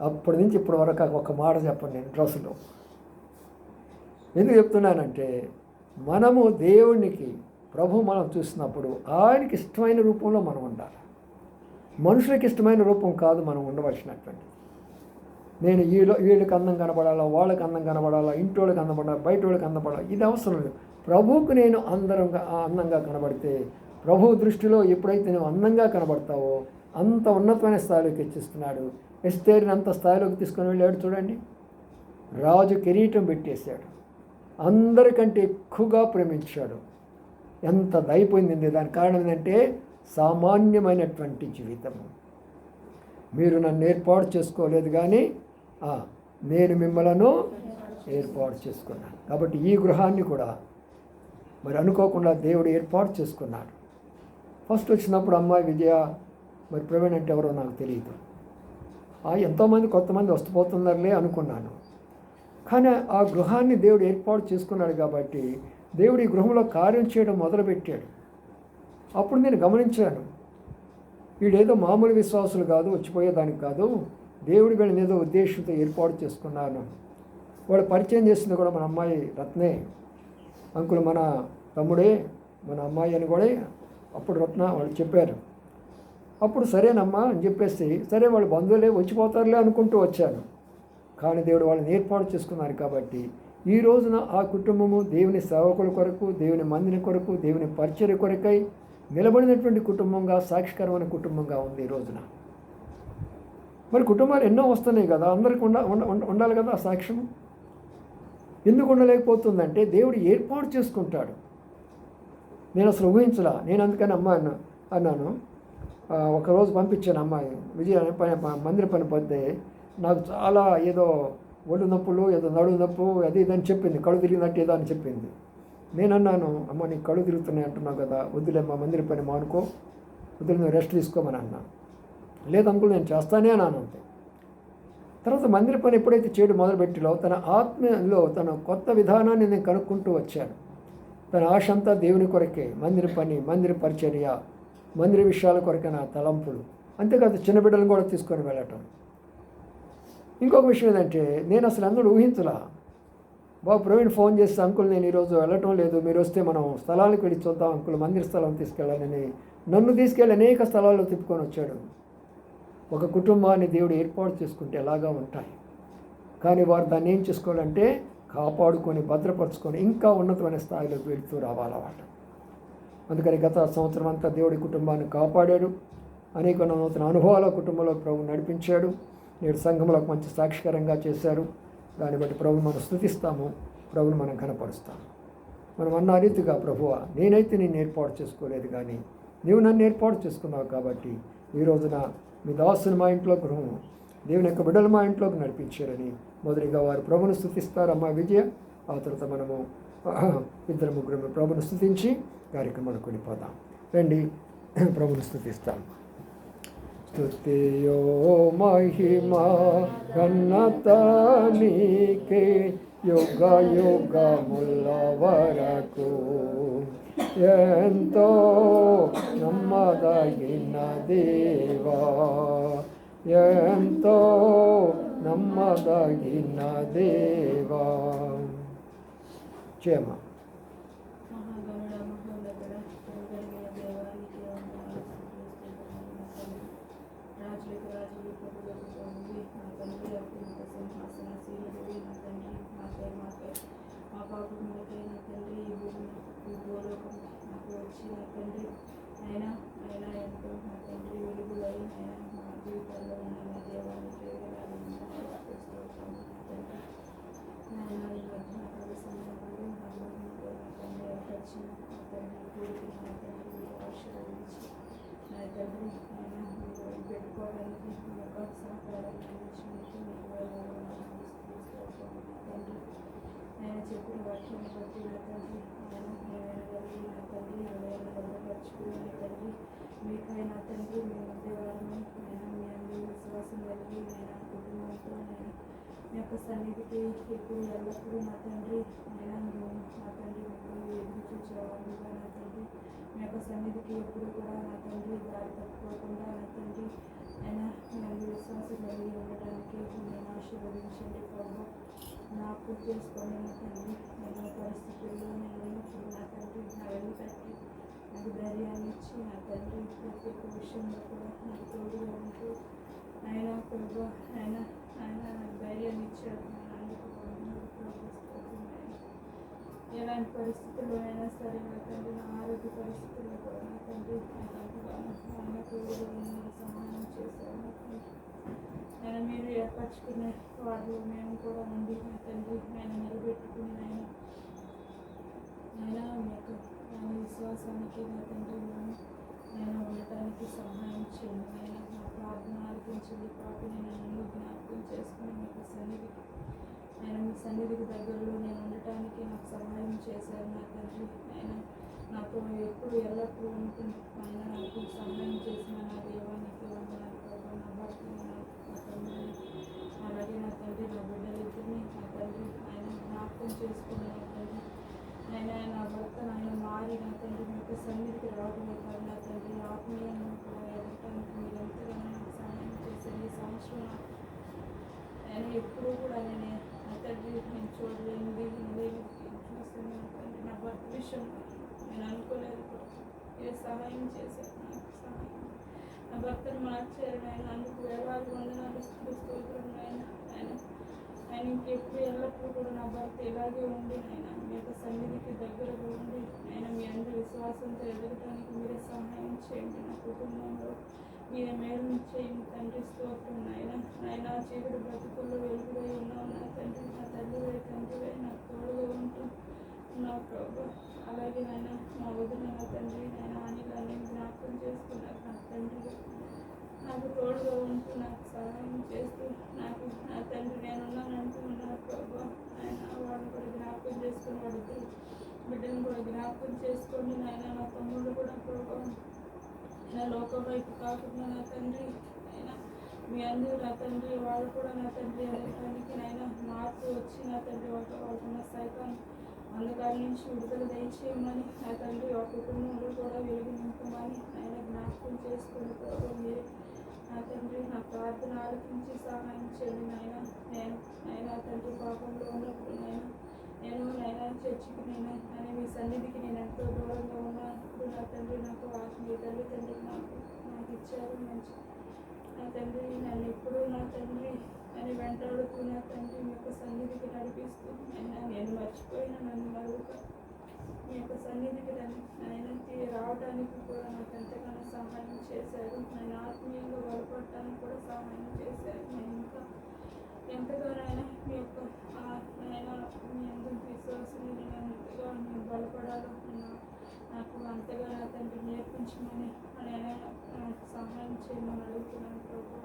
అప్పటి నుంచి ఇప్పటి వరకు ఒక మాట చెప్పను నేను డ్రెస్సులో. ఎందుకు చెప్తున్నానంటే, మనము దేవునికి మనం చూసినప్పుడు ఆయనకి ఇష్టమైన రూపంలో మనం ఉండాలి. మనుషులకి ఇష్టమైన రూపం కాదు మనం ఉండవలసినటువంటి. నేను వీళ్ళకి అందం కనబడాలా, వాళ్ళకి అందం కనబడాలా, ఇంటోళ్ళకి అందపడాలి, బయట వాళ్ళకి అందపడాలి, ఇది అవసరం లేదు. ప్రభువుకు నేను అందంగా కనబడితే, ప్రభు దృష్టిలో ఎప్పుడైతే నువ్వు అందంగా కనబడతావో అంత ఉన్నతమైన స్థాయిలోకి హెచ్చిస్తున్నాడు. ఎస్తేరుని అంత స్థాయిలోకి తీసుకొని వెళ్ళాడు. చూడండి, రాజు కిరీటం పెట్టేశాడు, అందరికంటే ఎక్కువగా ప్రేమించాడు. ఎంత దయపోయింది. దానికి కారణం ఏంటంటే సామాన్యమైనటువంటి జీవితము. మీరు నన్ను ఏర్పాటు చేసుకోలేదు, కానీ నేను మిమ్మలను ఏర్పాటు చేసుకున్నాను. కాబట్టి ఈ గృహాన్ని కూడా మరి అనుకోకుండా దేవుడు ఏర్పాటు చేసుకున్నాడు. ఫస్ట్ వచ్చినప్పుడు అమ్మాయి విజయ, మరి ప్రవీణ్ అంటే ఎవరో నాకు తెలియదు. ఎంతోమంది కొంతమంది వస్తుపోతున్నారులే అనుకున్నాను. కానీ ఆ గృహాన్ని దేవుడు ఏర్పాటు చేసుకున్నాడు కాబట్టి దేవుడు ఈ గృహంలో కార్యం చేయడం మొదలుపెట్టాడు. అప్పుడు నేను గమనించాను, వీడేదో మామూలు విశ్వాసులు కాదు, వచ్చిపోయేదానికి కాదు, దేవుడు వీళ్ళని ఏదో ఉద్దేశంతో ఏర్పాటు చేసుకున్నాను. వాడు పరిచయం చేసింది కూడా మన అమ్మాయి రత్నే, అంకుల్ మన తమ్ముడే, మన అమ్మాయి అని కూడా అప్పుడు రత్న వాళ్ళు చెప్పారు. అప్పుడు సరేనమ్మా అని చెప్పేసి, సరే వాళ్ళు బంధువులే వచ్చిపోతారులే అనుకుంటూ వచ్చాను. కానీ దేవుడు వాళ్ళని ఏర్పాటు చేసుకున్నారు కాబట్టి ఈ రోజున ఆ కుటుంబము దేవుని సేవకుల కొరకు, దేవుని మందిని కొరకు, దేవుని పరిచర్య కొరకై నిలబడినటువంటి కుటుంబంగా, సాక్షికరమైన కుటుంబంగా ఉంది ఈ రోజున. మరి కుటుంబాలు ఎన్నో వస్తున్నాయి కదా, అందరికీ ఉండాలి కదా ఆ సాక్ష్యం. ఎందుకు ఉండలేకపోతుందంటే దేవుడు ఏర్పాటు చేసుకుంటాడు. నేను అసలు ఊహించలా. నేను అందుకని అమ్మ అన్నాను, ఒకరోజు పంపించాను అమ్మాయి విజయ మందిర పని పోతే, నాకు చాలా ఏదో ఒళ్ళు నొప్పులు, ఏదో నడువు నొప్పు, అది ఇదని చెప్పింది, కళ్ళు తిరిగినట్టు ఏదో అని చెప్పింది. నేను అన్నాను, అమ్మ నీకు కళ్ళు తిరుగుతున్నాయి అంటున్నావు కదా, వద్దులేమ్మా మందిర పని మానుకో, వద్దులే నువ్వు రెస్ట్ తీసుకోమని అన్నాను. లేదు అంకుల్ నేను చేస్తానే అన్నాను అంతే. తర్వాత మందిర పని ఎప్పుడైతే చేయడం మొదలుపెట్టిలో తన ఆత్మలో తన కొత్త విధానాన్ని నేను కనుక్కుంటూ వచ్చాను. తన ఆశ అంతా దేవుని కొరకే, మందిర పని, మందిర పరిచర్య, మందిర విషయాల కొరకే నా తలంపులు. అంతేకాదు చిన్న బిడ్డలను కూడా తీసుకొని వెళ్ళటం. ఇంకొక విషయం ఏంటంటే, నేను అసలు అందరూ ఊహించలా. బాబు ప్రవీణ్ ఫోన్ చేస్తే, అంకుల్ నేను ఈరోజు వెళ్ళటం లేదు, మీరు వస్తే మనం స్థలానికి వెళ్ళి చూద్దాం అంకుల్, మందిర స్థలం తీసుకెళ్ళాలని నన్ను తీసుకెళ్ళి అనేక స్థలాల్లో తిప్పుకొని వచ్చాడు. ఒక కుటుంబాన్ని దేవుడు ఏర్పాటు చేసుకుంటే ఎలాగా ఉంటాయి. కానీ వారు దాన్ని ఏం చేసుకోవాలంటే కాపాడుకొని, భద్రపరుచుకొని ఇంకా ఉన్నతమైన స్థాయిలోకి వెళుతూ రావాలన్నమాట. అందుకని గత సంవత్సరం అంతా దేవుడి కుటుంబాన్ని కాపాడాడు. అనేక నూతన అనుభవాల కుటుంబంలో ప్రభు నడిపించాడు. నేడు సంఘంలో మంచి సాక్షికరంగా చేశారు. దాన్ని బట్టి ప్రభుని మనం స్తుతిస్తాము, ప్రభుని మనం కనపరుస్తాము. మనం అన్న రీతిగా, ప్రభువా నేనైతే నిన్ను ఏర్పాటు చేసుకోలేదు, కానీ నీవు నన్ను ఏర్పాటు చేసుకున్నావు కాబట్టి ఈ రోజున మీ దాసుని మా ఇంట్లో గృహం, దేవుని యొక్క బిడ్డలు మా ఇంట్లోకి నడిపించారని మొదటిగా వారు ప్రభుని స్తుతిస్తారు. అమ్మ విజయ, ఆ తర్వాత మనము ఇద్దరు ముగ్గురు ప్రభుని స్తుతించి కార్యక్రమానికి వెళ్ళిపోదాం. రండి, ప్రభుని స్తుతిస్తాం. స్తుతియో మహిమా ఘనత నీకే యుగ యుగముల వరకు, ఎంతో నమ్మదగిన దేవా, ఎంతో నమ్మదగిన దేవా. క్షేమ తండ్రి నేను కలిగి నా తండ్రి హృదయాన్ని భద్రపరచుకుని తండ్రి మీకై నా తండ్రి మీ మధ్యవారము నేను మీ అందరి విశ్వాసం కలిగి నేను కుటుంబంతో నేను మీ యొక్క సన్నిధికి ఎప్పుడు ఎల్లప్పుడూ నా తండ్రి నేను నా తండ్రి మీకు ఎదురు చూసేవాళ్ళుగా నా తండ్రి మీ యొక్క సన్నిధికి ఎప్పుడు కూడా నా తండ్రి దారి తప్పుకోకుండా నా తండ్రి అయినా మీ అందరి విశ్వాసం కలిగి ఉండటానికి నేను ఆశీర్వదించండి ప్రభు నాకు చేసుకొని నా తండ్రి నేను పరిస్థితుల్లో నేను ఉన్నప్పుడు నా తండ్రి నా వెళ్ళి నాకు ధైర్యాన్ని ఇచ్చి నా తండ్రి ప్రతి ఒక్క విషయంలో కూడా నాకు తోడుగా ఉంటూ ఆయన ప్రభు ఆయన నాకు ధైర్యాన్ని ఇచ్చాడు నేను అందుకు ఎలాంటి పరిస్థితుల్లో అయినా సరే నా తండ్రి నా ఆరోగ్య పరిస్థితుల్లో కూడా నా తండ్రి ఆయన తోడుగా ఉన్న సహాయం చేశారు నా తండ్రి ఆయన మీరు ఏర్పరచుకునే వాటిలో మేము కూడా ఉండి నా తండ్రి ఆయన నిలబెట్టుకుని ఆయన మీ యొక్క విశ్వాసానికి నా తండ్రి నేను ఉండటానికి సహాయం చేయండి ఆయన నా ప్రార్థన ఆలకించండి పాపని నన్ను జ్ఞాపకం చేసుకుని మీకు సన్నిధికి నేను మీ సన్నిధికి దగ్గరలో నేను ఉండటానికి నాకు సహాయం చేశారు నా తండ్రి ఆయన నాతో ఎప్పుడు ఎల్లప్పుడూ ఉంటుంది ఆయన నాకు సహాయం చేసిన నా దేవానికి వందనాలు ప్రభు నా భర్తని నా తమ్ముడిని అలాగే నా తండ్రి నా బిడ్డలిద్దరిని నా తండ్రి ఆయన జ్ఞాపకం చేసుకుని నా తండ్రి ఆయన నా భర్త ఆయన మారి నా తండ్రి మీ యొక్క సన్నిధికి రావడమే కాదు నా తండ్రి ఆత్మీయంగా కూడా ఎదగటానికి మీరు ఎంతగానో నాకు సహాయం చేశారు ఈ సంవత్సరం ఆయన ఎప్పుడూ కూడా నేను నా తండ్రి నేను చూడలేనిది వినలేనిది చూస్తాను నా తండ్రి నా భర్త విషయంలో నేను అనుకోలేదు మీరు సహాయం చేశారు నాకు సహాయం నా భర్తను మార్చారు ఆయన అందుకు వేలాది వందనాలు స్తోత్రం ఆయన ఇంకెప్పుడు ఎల్లప్పుడూ కూడా నా భర్త ఇలాగే ఉండి ఆయన మీ యొక్క సన్నిధికి దగ్గరగా ఉండి ఆయన మీ అందరి విశ్వాసంతో ఎదగటానికి మీరే సహాయం చేయండి నా కుటుంబంలో మీరే మేలు చేయండి తండ్రి స్తోత్రం ఆయన చీకటి బ్రతుకుల్లో వెలుగులో ఉన్నావు నా తండ్రి నా తల్లివే తండ్రివే నాకు తోడుగా ఉంటూ నా ప్రభు అలాగే నాయన మా వదిన నా తండ్రి నేను అనిలాన్ని జ్ఞాపకం చేసుకున్నారు నా తండ్రి నాకు తోడుగా ఉంటూ నాకు సహాయం చేస్తూ నాకు నా తండ్రి నేనున్నానంటూ నా ప్రభు ఆయన వాడిని కూడా జ్ఞాపకం చేసుకుని వాడిద్దరు బిడ్డను కూడా జ్ఞాపకం చేసుకొని నాయన నా తమ్ముడు కూడా ప్రభు నా లోకం వైపు కాకుండా నా తండ్రి అయినా మీ అందరూ నా తండ్రి వాళ్ళు కూడా నా తండ్రి అనేటానికి నాయన మార్పు వచ్చి నా తండ్రి వాళ్ళకున్న సైతం అంధకారం నుంచి విడుదల దయచేయమని నా తండ్రి ఆ కుటుంబంలో కూడా వెలుగు నింపమని ఆయన జ్ఞాపకం చేసుకుని ప్రభు మీరే నా తండ్రి నా ప్రార్థన ఆలకించి సహాయం చేయండి నేను తండ్రి పాపంలో ఉన్నప్పుడు నేను చర్చికి నేను మీ సన్నిధికి నేను ఎంతో దూరంగా ఉన్నప్పుడు నా తండ్రి నాకు మీ తల్లిదండ్రులు నాకు ఇచ్చారు మంచి నా తండ్రి నన్ను ఎప్పుడు నా తండ్రి అని వెంటాడుతూ నా తండ్రి మీ యొక్క సన్నిధికి నడిపిస్తూ నేను మర్చిపోయిన నన్ను మరొక మీ యొక్క సన్నిధికి రావడానికి కూడా నాకు ఎంతగానో సహాయం చేశారు నేను ఆత్మీయంగా బలపడటానికి కూడా సహాయం చేశారు నేను ఇంకా ఎంతగానైనా మీ యొక్క మీ అందరి విశ్వాసం నేను ఎంతగా నేను బలపడాలో నాకు అంతగా నా తండ్రి నేర్పించమని నాకు సహాయం చేయమని అడుగుతున్నాను ప్రభు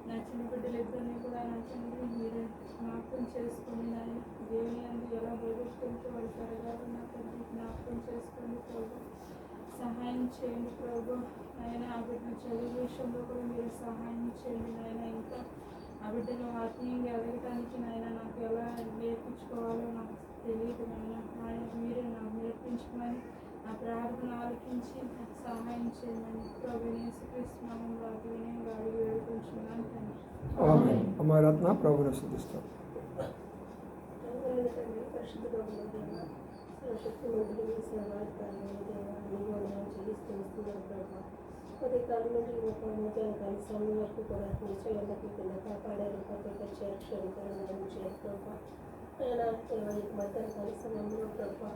నా చిన్న బిడ్డలిద్దరినీ కూడా నా తండ్రి మీరే జ్ఞాపకం చేసుకొని నాయన దేవుని అందు ఎలా బోధిస్తుంటే వాళ్ళు పెరగాలి నా తండ్రి జ్ఞాపకం చేసుకోండి ప్రభు సహాయం చేయండి ప్రభు ఆయన ఆ బిడ్డ చదువు విషయంలో కూడా మీరు సహాయం చేయండి నాయన ఇంకా ఆ బిడ్డను ఆత్మీయంగా ఎదగటానికి నాయన నాకు ఎలా నేర్పించుకోవాలో నాకు తెలియదు నాయన మీరే నాకు నేర్పించమని నా ప్రార్థన ఆలకించి నాకు సహాయం చేయమని ప్రభు యేసుక్రీస్తు నామములో వినయంగా అడిగి వేడుకుంటున్నాను తండ్రి. అమ్మాయి రత్న ప్రభుని స్తుతిస్తాం. ఉదయకాలం నుండి మధ్యాహ్నకాలం సమయం వరకు కూడా నిశ్చయాలకి కింద కాపాడారు ప్రతి చేర్చారు చేరుకోవా ఆయన మధ్యాహ్నకాల సమయంలో ప్రభావ